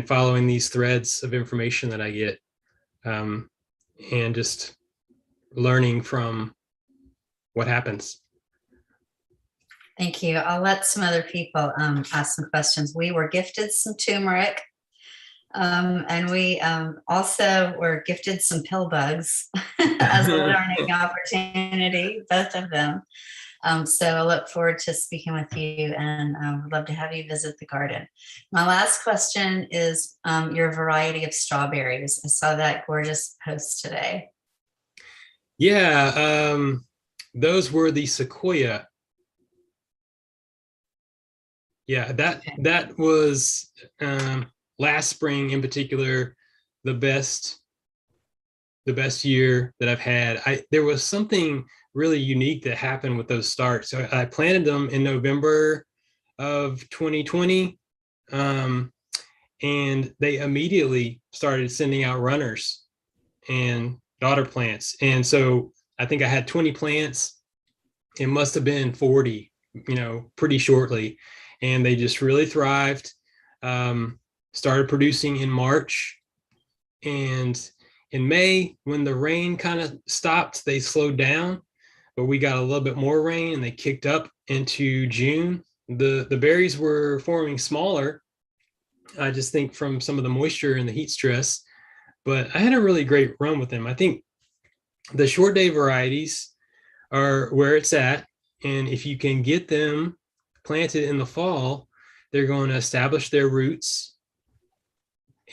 following these threads of information that I get, and just learning from what happens. Thank you. I'll let some other people ask some questions. We were gifted some turmeric, and we also were gifted some pill bugs as a learning opportunity, both of them. So I look forward to speaking with you, and would love to have you visit the garden. My last question is your variety of strawberries. I saw that gorgeous post today. Yeah, those were the Sequoia. Yeah, that was last spring in particular, the best year that I've had. There was something really unique that happened with those starts. So I planted them in November of 2020, and they immediately started sending out runners and daughter plants. And so I think I had 20 plants. It must have been 40, pretty shortly. And they just really thrived, started producing in March. And in May, when the rain kind of stopped, they slowed down, but we got a little bit more rain and they kicked up into June. The berries were forming smaller, I just think from some of the moisture and the heat stress, but I had a really great run with them. I think the short day varieties are where it's at. And if you can get them planted in the fall, they're going to establish their roots,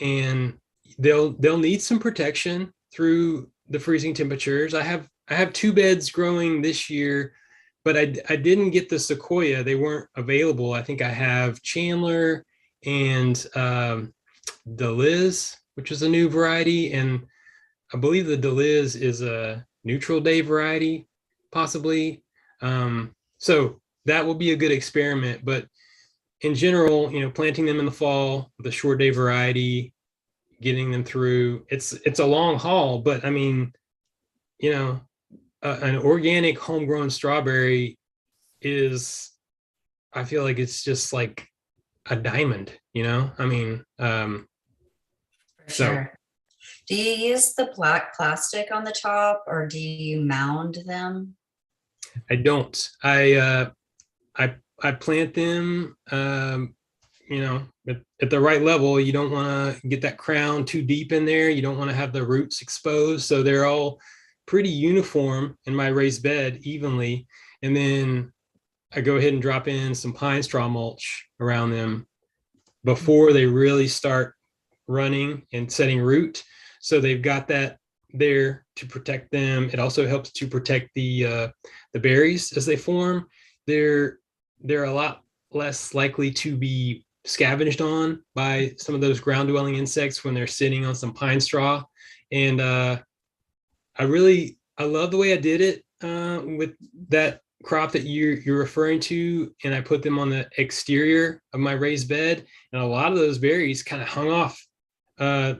and they'll need some protection through the freezing temperatures. I have 2 beds growing this year, but I didn't get the Sequoia. They weren't available. I think I have Chandler and the Liz, which is a new variety, and I believe the Deliz is a neutral day variety, possibly. So that will be a good experiment. But in general, planting them in the fall with a short day variety, getting them through, it's a long haul. But I mean, an organic homegrown strawberry is, I feel like it's just like a diamond, I mean, For so sure. Do you use the black plastic on the top or do you mound them? I don't. I plant them, at the right level. You don't want to get that crown too deep in there. You don't want to have the roots exposed. So they're all pretty uniform in my raised bed evenly. And then I go ahead and drop in some pine straw mulch around them before they really start running and setting root. So they've got that there to protect them. It also helps to protect the berries as they form. They're a lot less likely to be scavenged on by some of those ground dwelling insects when they're sitting on some pine straw. And I love the way I did it with that crop that you're referring to, and I put them on the exterior of my raised bed, and a lot of those berries kind of hung off the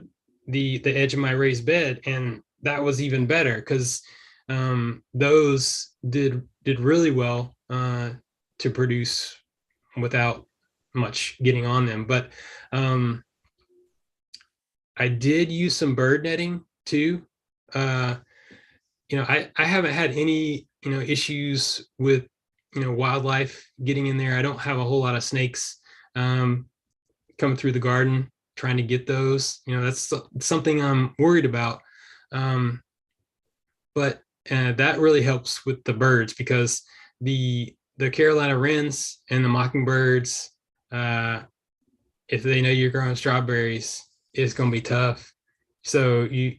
edge of my raised bed, and that was even better because those did really well to produce without much getting on them. But I did use some bird netting too. I haven't had any issues with wildlife getting in there. I don't have a whole lot of snakes coming through the garden trying to get those. That's something I'm worried about. But that really helps with the birds because the Carolina wrens and the mockingbirds, if they know you're growing strawberries, it's going to be tough. So you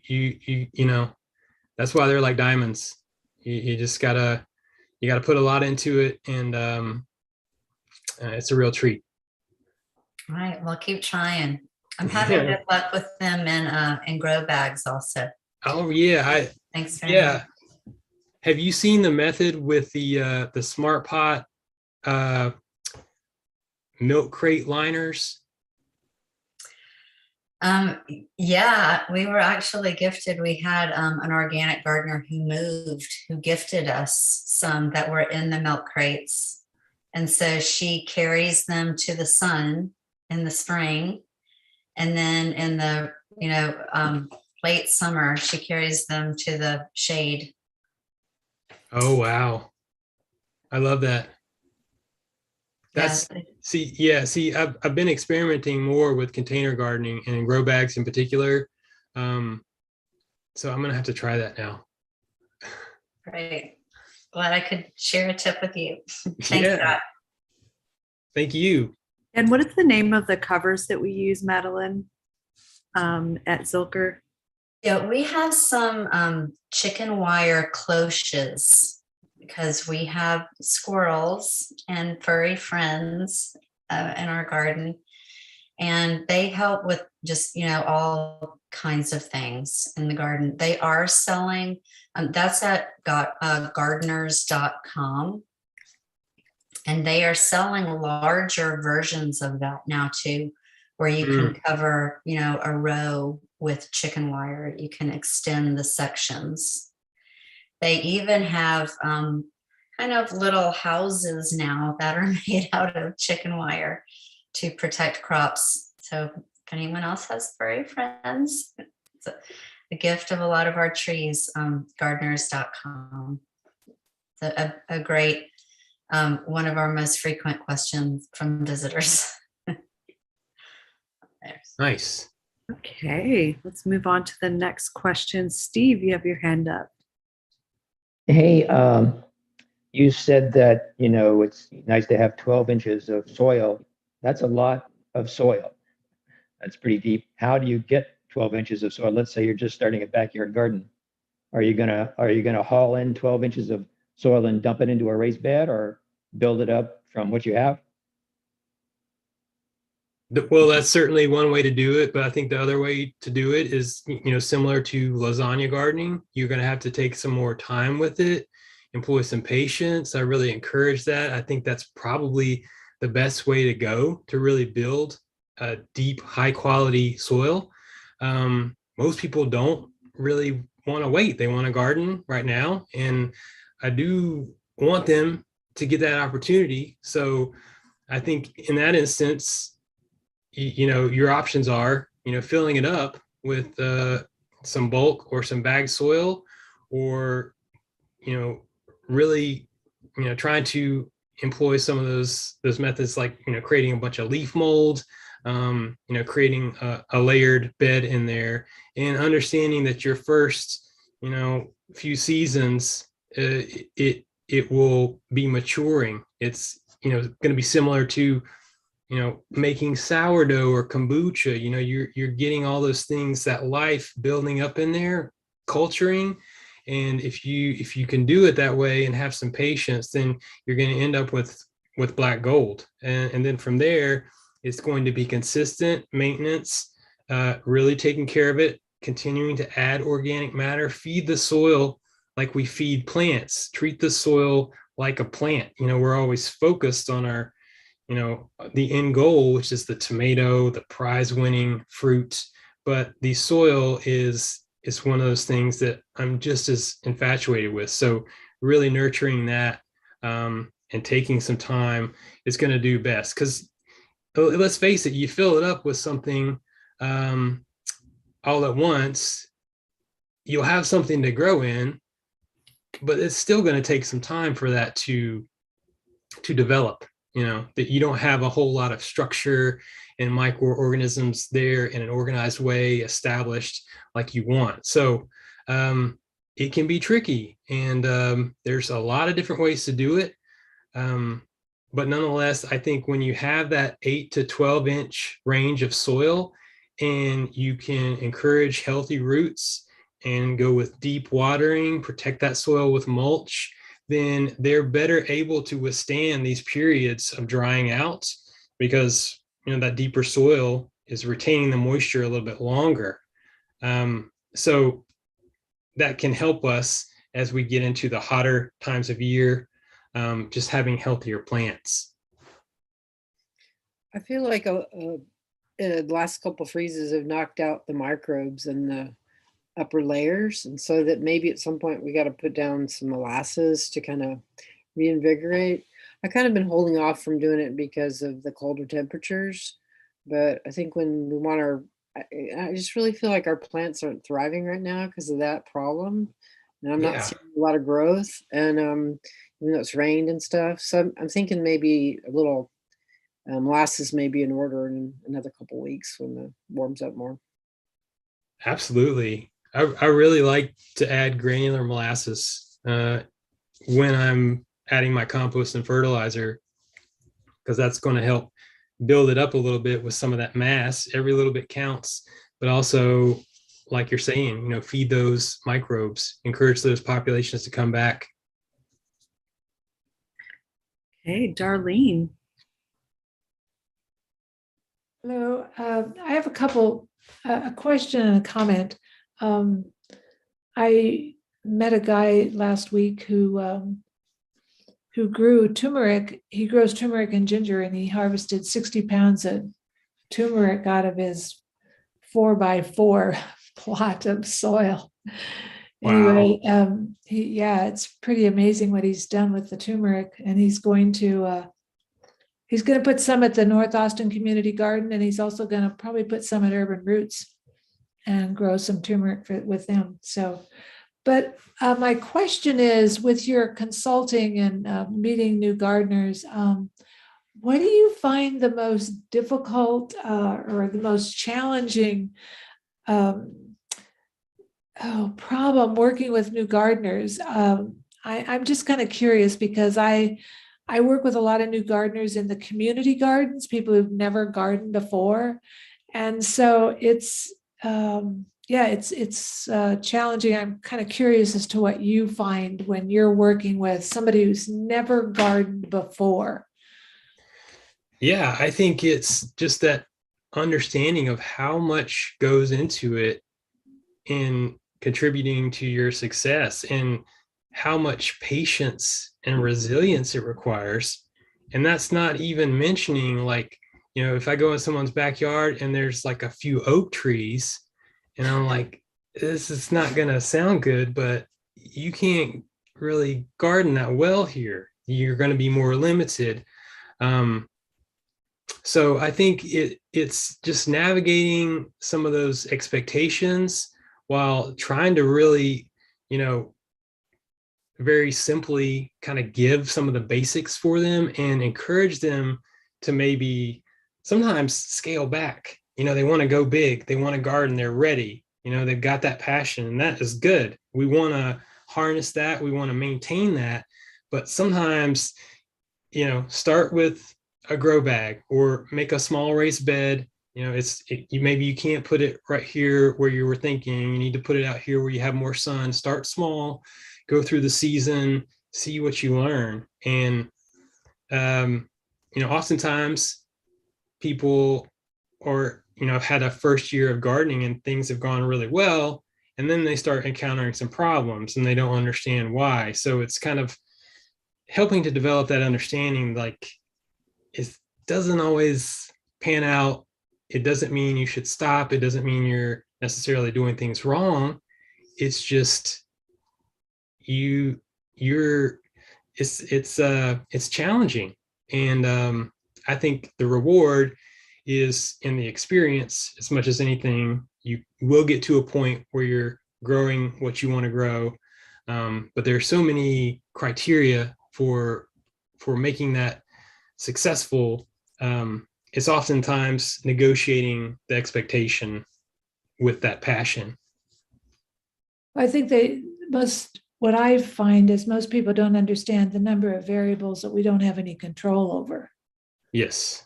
that's why they're like diamonds. You just gotta put a lot into it, and it's a real treat. All right, well, keep trying. I'm having good luck with them in grow bags also. Oh yeah, Thanks very much. Have you seen the method with the Smart Pot milk crate liners? Yeah, we were actually gifted. We had an organic gardener who gifted us some that were in the milk crates. And so she carries them to the sun in the spring. And then in the, late summer, she carries them to the shade. Oh, wow. I love that. See, I've been experimenting more with container gardening and grow bags in particular. So I'm going to have to try that now. Great. Glad I could share a tip with you. Thanks, Scott. Thank you. And what is the name of the covers that we use, Madeline, at Zilker? Yeah, we have some chicken wire cloches because we have squirrels and furry friends in our garden, and they help with just all kinds of things in the garden. They are selling that's at gardeners.com, and they are selling larger versions of that now too, where you can cover a row with chicken wire. You can extend the sections. They even have kind of little houses now that are made out of chicken wire to protect crops. So if anyone else has furry friends, it's a gift of a lot of our trees. Gardeners.com. It's a great, one of our most frequent questions from visitors. Nice. Okay, let's move on to the next question. Steve, you have your hand up. Hey, you said that, it's nice to have 12 inches of soil. That's a lot of soil. That's pretty deep. How do you get 12 inches of soil? Let's say you're just starting a backyard garden. Are you gonna haul in 12 inches of soil and dump it into a raised bed, or build it up from what you have? Well, that's certainly one way to do it, but I think the other way to do it is, similar to lasagna gardening. You're going to have to take some more time with it, employ some patience. I really encourage that. I think that's probably the best way to go to really build a deep, high quality soil. Most people don't really want to wait. They want to garden right now. And I do want them to get that opportunity. So I think in that instance, your options are, filling it up with some bulk or some bagged soil, or, really, trying to employ some of those methods, like, creating a bunch of leaf mold, creating a layered bed in there, and understanding that your first, few seasons, it will be maturing. It's, going to be similar to, making sourdough or kombucha. You're getting all those things, that life building up in there, culturing. And if you can do it that way and have some patience, then you're going to end up with black gold. And then from there, it's going to be consistent maintenance, really taking care of it, continuing to add organic matter, feed the soil like we feed plants, treat the soil like a plant. We're always focused on our, the end goal, which is the tomato, the prize winning fruit. But the soil is one of those things that I'm just as infatuated with. So really nurturing that, and taking some time is going to do best. Because let's face it, you fill it up with something all at once, you'll have something to grow in, but it's still going to take some time for that to develop. That you don't have a whole lot of structure and microorganisms there in an organized way established like you want. So it can be tricky, and there's a lot of different ways to do it. But nonetheless, I think when you have that 8 to 12 inch range of soil, and you can encourage healthy roots and go with deep watering, protect that soil with mulch, then they're better able to withstand these periods of drying out, because that deeper soil is retaining the moisture a little bit longer. So that can help us as we get into the hotter times of year, just having healthier plants. I feel like the last couple freezes have knocked out the microbes in the upper layers, and so that maybe at some point we got to put down some molasses to kind of reinvigorate. I kind of been holding off from doing it because of the colder temperatures, but I think when we want I just really feel like our plants aren't thriving right now because of that problem, and I'm not Yeah. seeing a lot of growth, and even though it's rained and stuff, so I'm thinking maybe a little molasses may be in order in another couple weeks when it warms up more. Absolutely. I really like to add granular molasses when I'm adding my compost and fertilizer, because that's going to help build it up a little bit with some of that mass. Every little bit counts, but also, like you're saying, feed those microbes, encourage those populations to come back. Hey, Darlene. Hello, I have a question and a comment. I met a guy last week who grew turmeric. He grows turmeric and ginger, and he harvested 60 pounds of turmeric out of his 4x4 plot of soil. Wow. Anyway, it's pretty amazing what he's done with the turmeric, and he's going to put some at the North Austin Community Garden, and he's also going to probably put some at Urban Roots and grow some turmeric with them. So, but my question is, with your consulting and meeting new gardeners, what do you find the most difficult or the most challenging problem working with new gardeners? I'm just kind of curious, because I work with a lot of new gardeners in the community gardens, people who've never gardened before. And so it's challenging. I'm kind of curious as to what you find when you're working with somebody who's never gardened before. Yeah, I think it's just that understanding of how much goes into it in contributing to your success, and how much patience and resilience it requires. And that's not even mentioning, like, if I go in someone's backyard and there's like a few oak trees, and I'm like, this is not going to sound good, but you can't really garden that well here. You're going to be more limited. So I think it's just navigating some of those expectations while trying to really, very simply kind of give some of the basics for them and encourage them to maybe sometimes scale back. They want to go big, they want to garden, they're ready, they've got that passion, and that is good. We want to harness that, we want to maintain that. But sometimes, start with a grow bag or make a small raised bed. Maybe you can't put it right here where you were thinking. You need to put it out here where you have more sun. Start small, go through the season, see what you learn. And, oftentimes people have had a first year of gardening and things have gone really well. And then they start encountering some problems and they don't understand why. So it's kind of helping to develop that understanding, like, it doesn't always pan out. It doesn't mean you should stop. It doesn't mean you're necessarily doing things wrong. It's just it's challenging. And I think the reward is in the experience as much as anything. You will get to a point where you're growing what you want to grow. But there are so many criteria for making that successful. It's oftentimes negotiating the expectation with that passion. I think what I find is most people don't understand the number of variables that we don't have any control over. Yes.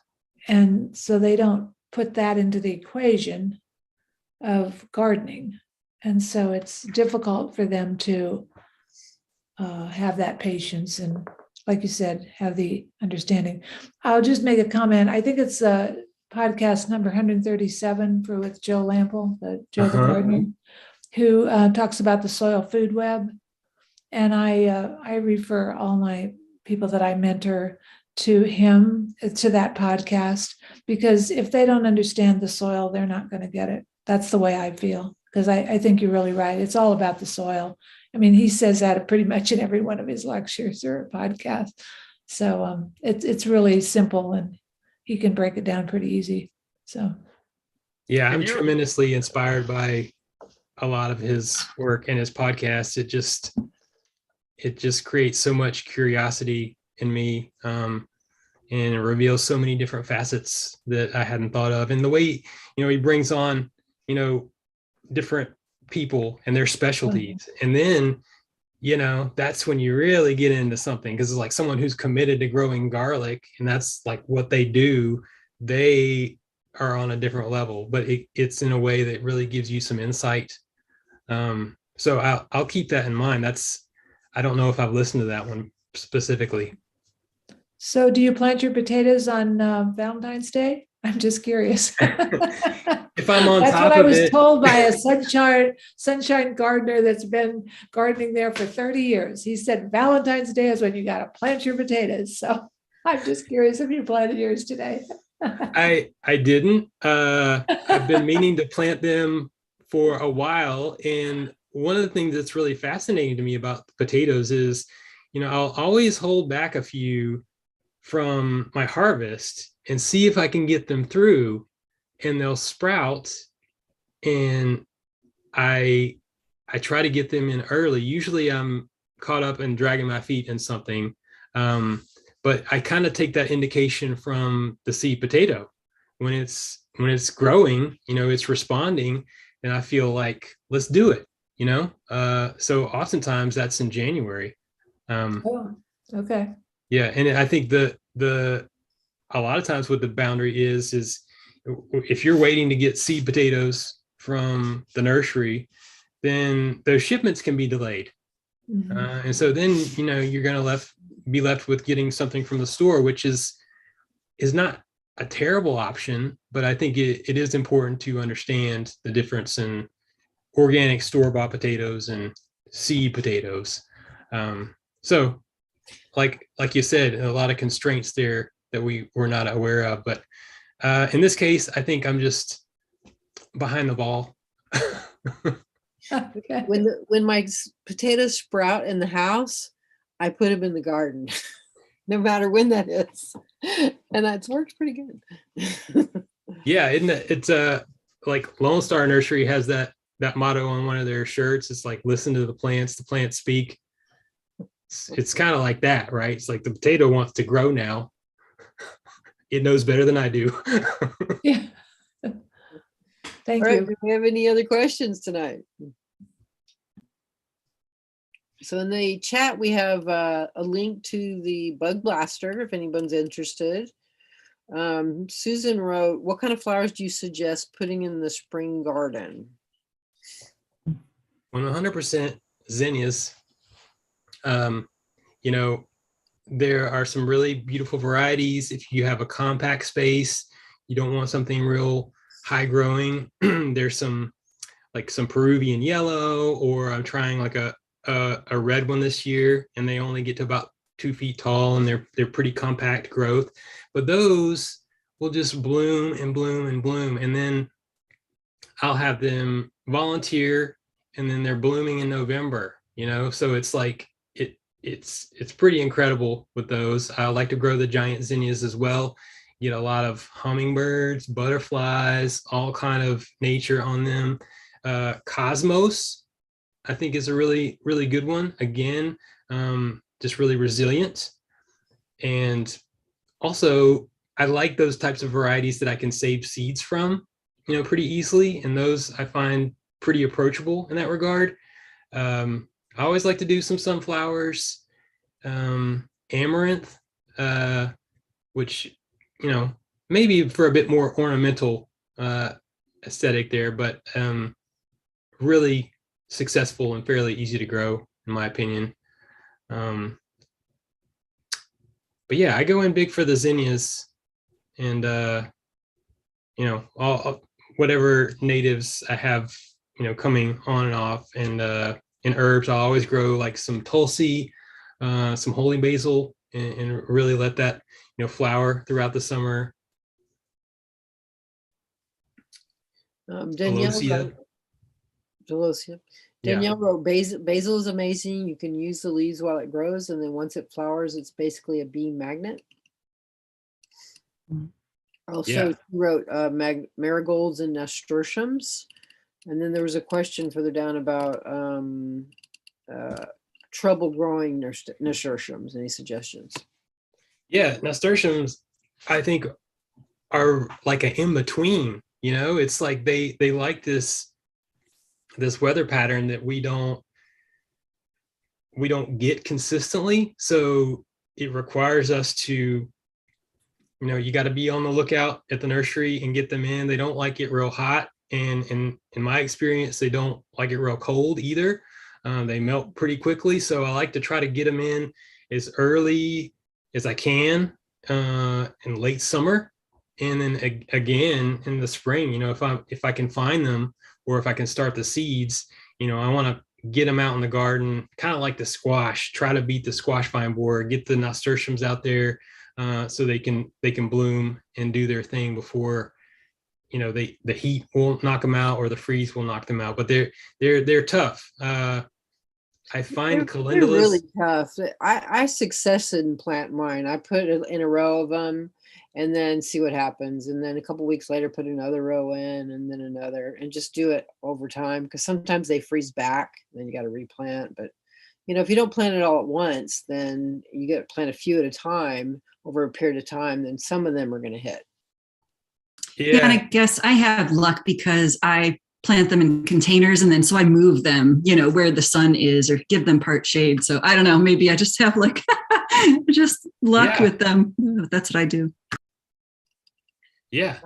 And so they don't put that into the equation of gardening. And so it's difficult for them to have that patience and, like you said, have the understanding. I'll just make a comment. I think it's podcast number 137 with Joe Lample, Joe the gardener, who talks about the soil food web. And I refer all my people that I mentor to him, to that podcast, because if they don't understand the soil, they're not going to get it. That's the way I feel, because I think you're really right. It's all about the soil. I mean, he says that pretty much in every one of his lectures or podcasts. So it's really simple, and he can break it down pretty easy. So, yeah, I'm tremendously inspired by a lot of his work and his podcasts. It just creates so much curiosity in me, and it reveals so many different facets that I hadn't thought of. And the way, he brings on, different people and their specialties. And then, that's when you really get into something, because it's like someone who's committed to growing garlic and that's like what they do. They are on a different level, but it's in a way that really gives you some insight. So I'll keep that in mind. I don't know if I've listened to that one specifically. So do you plant your potatoes on Valentine's Day? I'm just curious. If I'm on That's top what I of was it, told by a sunshine gardener that's been gardening there for 30 years. He said Valentine's Day is when you got to plant your potatoes. So I'm just curious if you planted yours today. I didn't. I've been meaning to plant them for a while. And one of the things that's really fascinating to me about potatoes is, I'll always hold back a few from my harvest and see if I can get them through, and they'll sprout. And I try to get them in early. Usually I'm caught up and dragging my feet in something. But I kind of take that indication from the seed potato. When it's growing, it's responding, and I feel like, let's do it, So oftentimes that's in January. Oh, okay. Yeah. And I think a lot of times what the boundary is if you're waiting to get seed potatoes from the nursery, then those shipments can be delayed. Mm-hmm. And so then, you're going to be left with getting something from the store, which is not a terrible option, but I think it is important to understand the difference in organic store-bought potatoes and seed potatoes. So like you said, a lot of constraints there that we were not aware of. But in this case, I think I'm just behind the ball. Okay. When my potatoes sprout in the house, I put them in the garden, no matter when that is, and that's worked pretty good. Yeah, isn't it? It's like Lone Star Nursery has that motto on one of their shirts. It's like, listen to the plants speak. It's kind of like that, right? It's like the potato wants to grow now. It knows better than I do. Yeah. Thank All right, you. do we have any other questions tonight? So in the chat, we have a link to the bug blaster if anyone's interested. Susan wrote, what kind of flowers do you suggest putting in the spring garden? 100% zinnias. You know, there are some really beautiful varieties. If you have a compact space, you don't want something real high growing. There's some Peruvian yellow, or I'm trying like a red one this year, and they only get to about 2 feet tall, and they're pretty compact growth. But those will just bloom and bloom and bloom, and then I'll have them volunteer, and then they're blooming in November. You know, so it's like it's pretty incredible with those. I like to grow the giant zinnias as well. Get a lot of hummingbirds, butterflies, all kind of nature on them. Cosmos, I think, is a really, really good one. Again, just really resilient. And also, I like those types of varieties that I can save seeds from, you know, pretty easily. And those I find pretty approachable in that regard. I always like to do some sunflowers, amaranth, which, you know, maybe for a bit more ornamental aesthetic there, but really successful and fairly easy to grow, in my opinion. But yeah, I go in big for the zinnias, and you know, all whatever natives I have, you know, coming on and off, and in herbs, I'll always grow like some Tulsi, some holy basil, and really let that, you know, flower throughout the summer. Danielle wrote, basil is amazing. You can use the leaves while it grows, and then once it flowers, it's basically a bee magnet. Also, she wrote marigolds and nasturtiums. And then there was a question further down about trouble growing nasturtiums. Any suggestions? Yeah, nasturtiums, I think, are like an in-between. You know, it's like they like this weather pattern that we don't get consistently. So it requires us to, you know, you got to be on the lookout at the nursery and get them in. They don't like it real hot. And in my experience, they don't like it real cold either. They melt pretty quickly. So I like to try to get them in as early as I can in late summer. And then again in the spring, you know, if I can find them, or if I can start the seeds, you know, I want to get them out in the garden, kind of like the squash, try to beat the squash vine borer, get the nasturtiums out there so they can bloom and do their thing before, you know, the heat won't knock them out or the freeze will knock them out. But they're tough. I find calendulas. They're really tough. I success in plant mine. I put it in a row of them and then see what happens. And then a couple weeks later, put another row in, and then another, and just do it over time. Because sometimes they freeze back, and then you got to replant. But, you know, if you don't plant it all at once, then you get to plant a few at a time over a period of time, then some of them are going to hit. Yeah, and I guess I have luck because I plant them in containers, and then so I move them, you know, where the sun is, or give them part shade. So I don't know, maybe I just have like just luck with them. That's what I do. Yeah.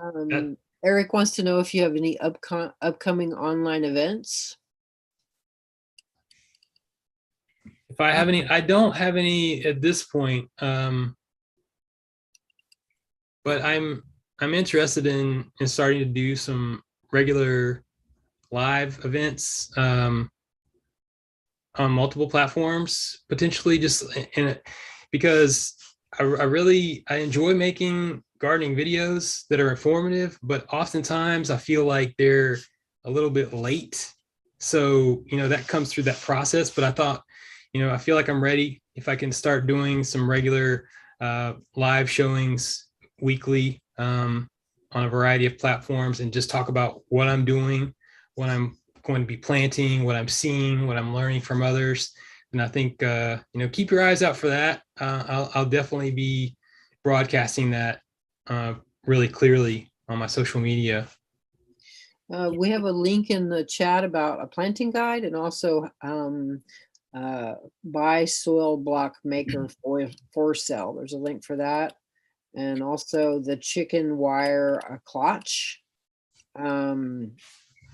Eric wants to know if you have any upcoming online events. If I have any, I don't have any at this point. But I'm I'm interested in starting to do some regular live events on multiple platforms, potentially just in it, because I enjoy making gardening videos that are informative, but oftentimes I feel like they're a little bit late. So, that comes through that process. But I thought, I feel like I'm ready if I can start doing some regular live showings weekly on a variety of platforms and just talk about what I'm doing, what I'm going to be planting, what I'm seeing, what I'm learning from others. And I think, keep your eyes out for that. I'll definitely be broadcasting that really clearly on my social media. We have a link in the chat about a planting guide and also buy soil block maker for sale. There's a link for that. And also the chicken wire clutch. And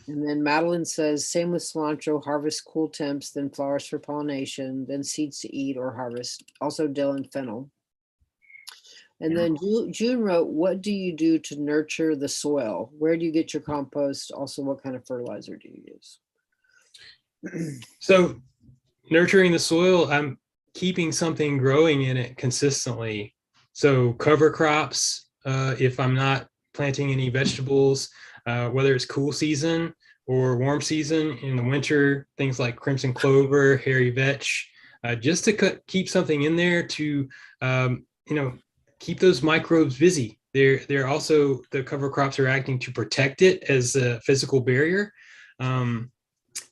then Madeline says, same with cilantro, harvest cool temps, then flowers for pollination, then seeds to eat or harvest. Also Dylan fennel. And then June wrote, what do you do to nurture the soil? Where do you get your compost? Also, what kind of fertilizer do you use? So nurturing the soil, I'm keeping something growing in it consistently. So cover crops, if I'm not planting any vegetables, whether it's cool season or warm season in the winter, things like crimson clover, hairy vetch, just to keep something in there to, keep those microbes busy. They're also, the cover crops are acting to protect it as a physical barrier. And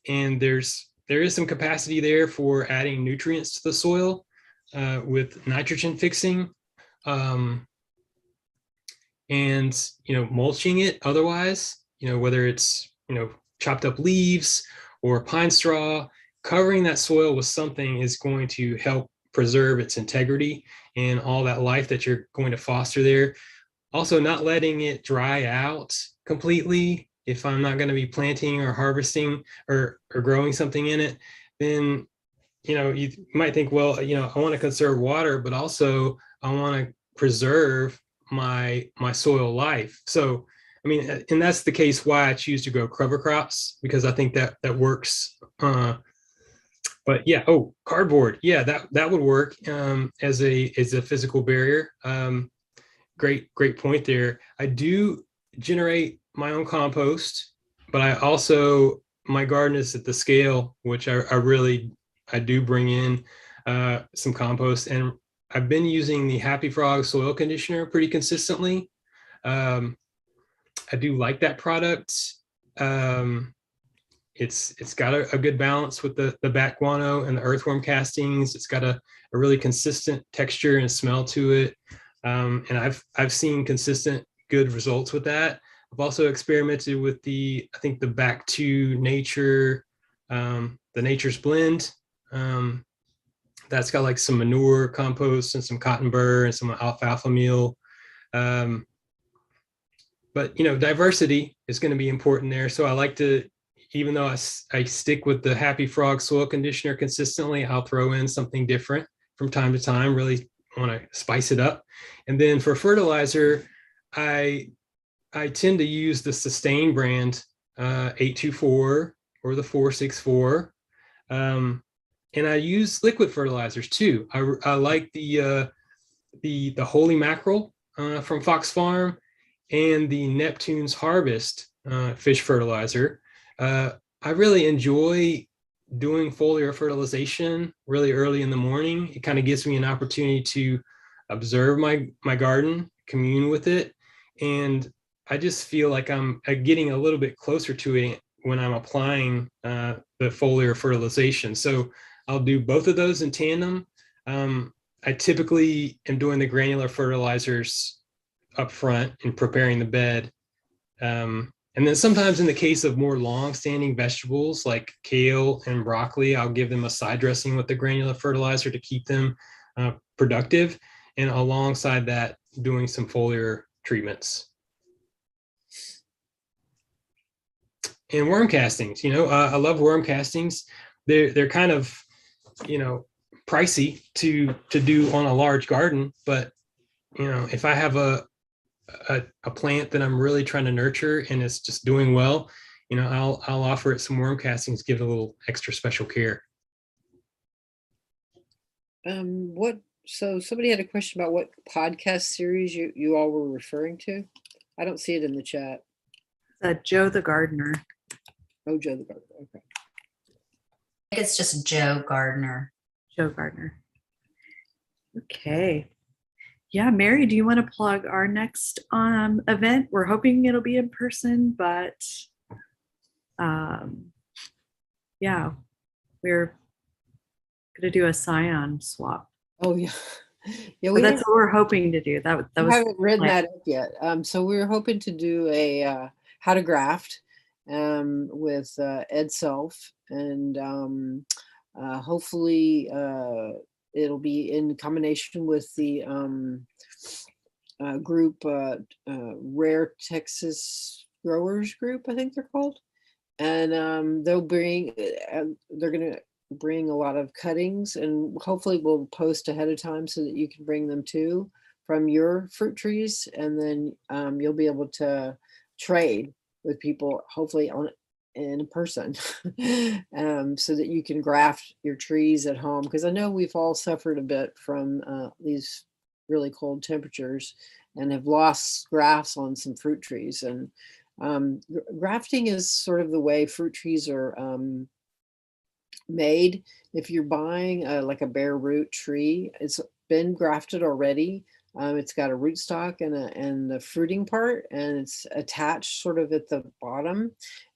there is some capacity there for adding nutrients to the soil with nitrogen fixing. And mulching it otherwise, whether it's chopped up leaves or pine straw, covering that soil with something is going to help preserve its integrity and all that life that you're going to foster there. Also, not letting it dry out completely. If I'm not going to be planting or harvesting or growing something in it, then you might think, well, I want to conserve water, but also I want to preserve my soil life. So, and that's the case why I choose to grow cover crops, because I think that works. But yeah, cardboard. Yeah, that would work as a physical barrier. Great point there. I do generate my own compost, but I also, my garden is at the scale, which I do bring in some compost, and I've been using the Happy Frog soil conditioner pretty consistently. I do like that product. It's got a good balance with the bat guano and the earthworm castings. It's got a really consistent texture and smell to it. And I've seen consistent good results with that. I've also experimented with the Back to Nature, the Nature's Blend. That's got like some manure compost and some cotton burr and some alfalfa meal. But diversity is going to be important there. So I like to, even though I stick with the Happy Frog soil conditioner consistently, I'll throw in something different from time to time, really want to spice it up. And then for fertilizer, I tend to use the Sustain brand 824 or the 464. And I use liquid fertilizers too. I like the Holy Mackerel from Fox Farm and the Neptune's Harvest fish fertilizer. I really enjoy doing foliar fertilization really early in the morning. It kind of gives me an opportunity to observe my garden, commune with it, and I just feel like I'm getting a little bit closer to it when I'm applying the foliar fertilization. So I'll do both of those in tandem. I typically am doing the granular fertilizers up front and preparing the bed. And then sometimes in the case of more long-standing vegetables like kale and broccoli, I'll give them a side dressing with the granular fertilizer to keep them productive. And alongside that, doing some foliar treatments. And worm castings, I love worm castings. They're kind of, pricey to do on a large garden, but if I have a a plant that I'm really trying to nurture and it's just doing well, I'll offer it some worm castings, give it a little extra special care. So somebody had a question about what podcast series you all were referring to. I don't see it in the chat. Joe the gardener. Oh, Joe the gardener. Okay. I think it's just Joe Gardner. Joe Gardner. Okay. Yeah, Mary, do you want to plug our next event? We're hoping it'll be in person, but yeah, we're going to do a scion swap. Oh yeah, yeah. But that's what we're hoping to do. That We was haven't written that up yet. So we were hoping to do a how to graft with Ed Self, and hopefully it'll be in combination with the group Rare Texas Growers Group, I think they're called, and they're going to bring a lot of cuttings, and hopefully we'll post ahead of time so that you can bring them too from your fruit trees, and then you'll be able to trade with people, hopefully in person, so that you can graft your trees at home, because I know we've all suffered a bit from these really cold temperatures and have lost grafts on some fruit trees. And grafting is sort of the way fruit trees are made. If you're buying like a bare root tree, it's been grafted already. It's got a rootstock and the fruiting part, and it's attached sort of at the bottom.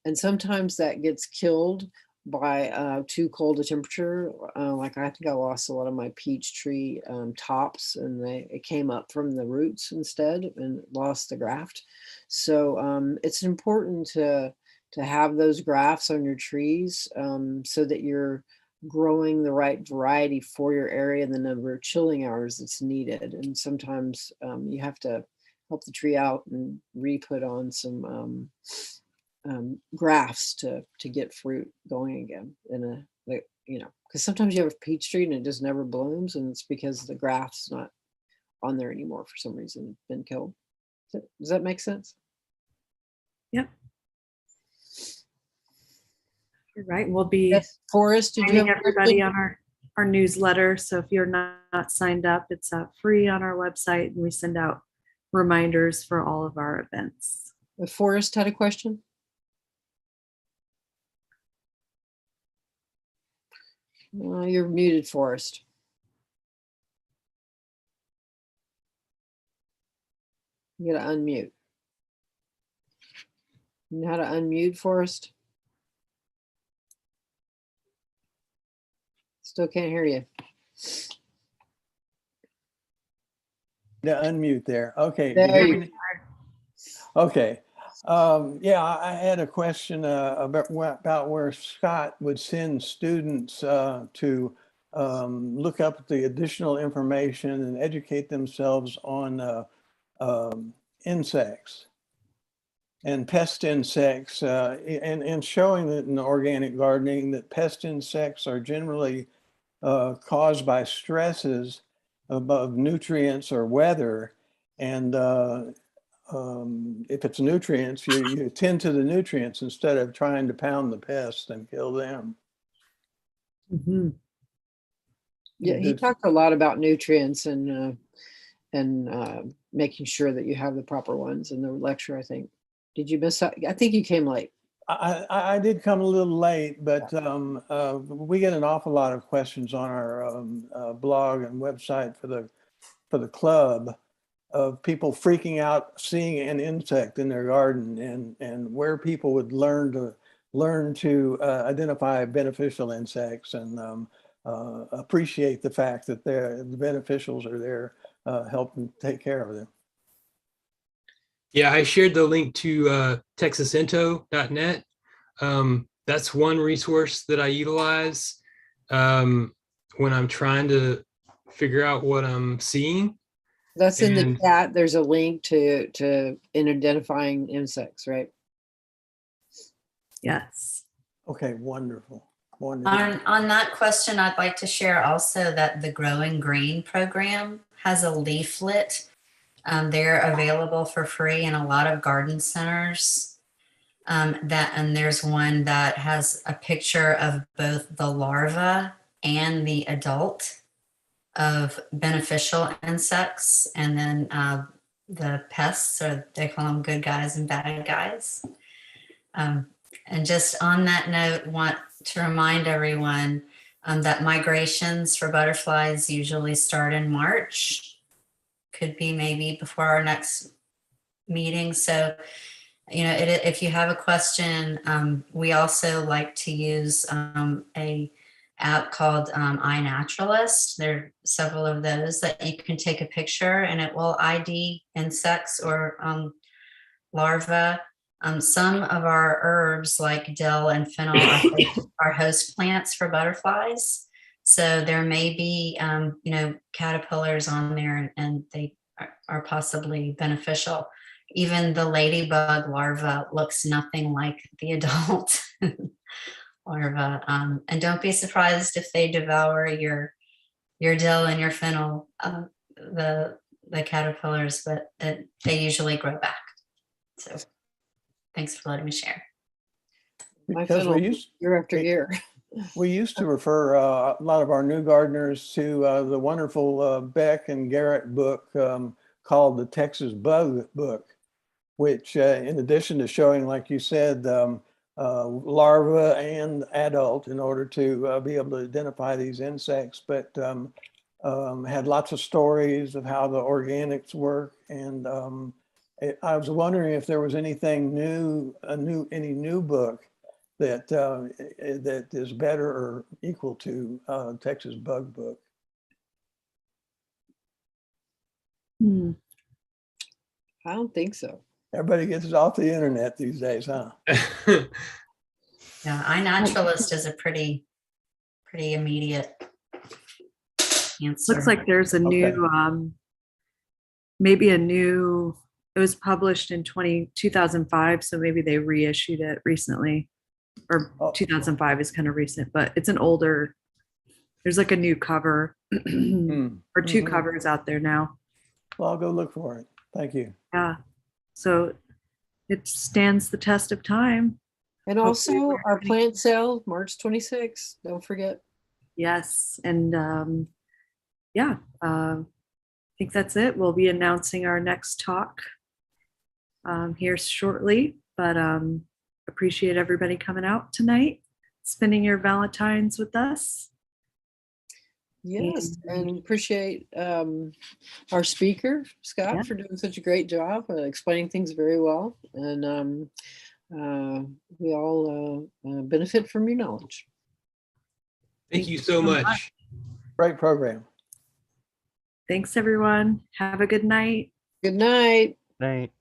And sometimes that gets killed by too cold a temperature. Like I think I lost a lot of my peach tree tops, and it came up from the roots instead and lost the graft. So it's important to have those grafts on your trees so that you're growing the right variety for your area and the number of chilling hours that's needed. And sometimes you have to help the tree out and re-put on some grafts to get fruit going again because sometimes you have a peach tree and it just never blooms, and it's because the graft's not on there anymore for some reason. It's been killed. Does that make sense? Yep. All right, we'll be Yes. Forrest, did you have everybody on our newsletter. So if you're not signed up, it's free on our website, and we send out reminders for all of our events. Forrest had a question? You're muted, Forrest. You gotta unmute. You know how to unmute, Forrest? Still can't hear you. To unmute there. Okay. There you Okay. Yeah, I had a question about where Scott would send students to look up the additional information and educate themselves on insects and pest insects, and showing that in organic gardening that pest insects are generally caused by stresses of nutrients or weather. And if it's nutrients, you tend to the nutrients instead of trying to pound the pests and kill them. Mm-hmm. Yeah, he talked a lot about nutrients and making sure that you have the proper ones in the lecture, I think. Did you miss out? I think you came late. I did come a little late, but we get an awful lot of questions on our blog and website for the club of people freaking out seeing an insect in their garden, and where people would learn to identify beneficial insects and appreciate the fact that the beneficials are there helping take care of them. Yeah, I shared the link to texasinto.net. That's one resource that I utilize when I'm trying to figure out what I'm seeing. That's in the chat. There's a link to in identifying insects, right? Yes. Okay, wonderful. Wonderful. On that question, I'd like to share also that the Growing Green program has a leaflet They're available for free in a lot of garden centers. And there's one that has a picture of both the larva and the adult of beneficial insects, and then the pests, or they call them good guys and bad guys. And just on that note, want to remind everyone that migrations for butterflies usually start in March. Could be maybe before our next meeting. So, if you have a question, we also like to use a app called iNaturalist. There are several of those that you can take a picture and it will ID insects or larvae. Some of our herbs like dill and fennel are host plants for butterflies. So there may be, caterpillars on there, and they are possibly beneficial. Even the ladybug larva looks nothing like the adult larva. And don't be surprised if they devour your dill and your fennel, the caterpillars, but they usually grow back. So thanks for letting me share. My Because fennel, we used, year after year. we used to refer a lot of our new gardeners to the wonderful Beck and Garrett book called the Texas Bug Book, which in addition to showing, like you said, larva and adult in order to be able to identify these insects, but had lots of stories of how the organics work. And I was wondering if there was anything new, any new book that that is better or equal to Texas Bug Book. Hmm. I don't think so. Everybody gets it off the internet these days, huh? Yeah, iNaturalist is a pretty immediate answer. Looks like there's a new, maybe a new, it was published in 2005, so maybe they reissued it recently, or 2005 is kind of recent, but it's an older, there's like a new cover or two covers out there now. Well, I'll go look for it. Thank you. Yeah, so it stands the test of time. And Hopefully also we're our getting- plant sale, March 26th. Don't forget. Yes, and yeah, I think that's it. We'll be announcing our next talk here shortly, but appreciate everybody coming out tonight, spending your Valentines with us. Yes, and appreciate our speaker, Scott, Yeah. for doing such a great job explaining things very well. And we all benefit from your knowledge. Thank you so much. Great program. Thanks, everyone. Have a good night. Good night. Night.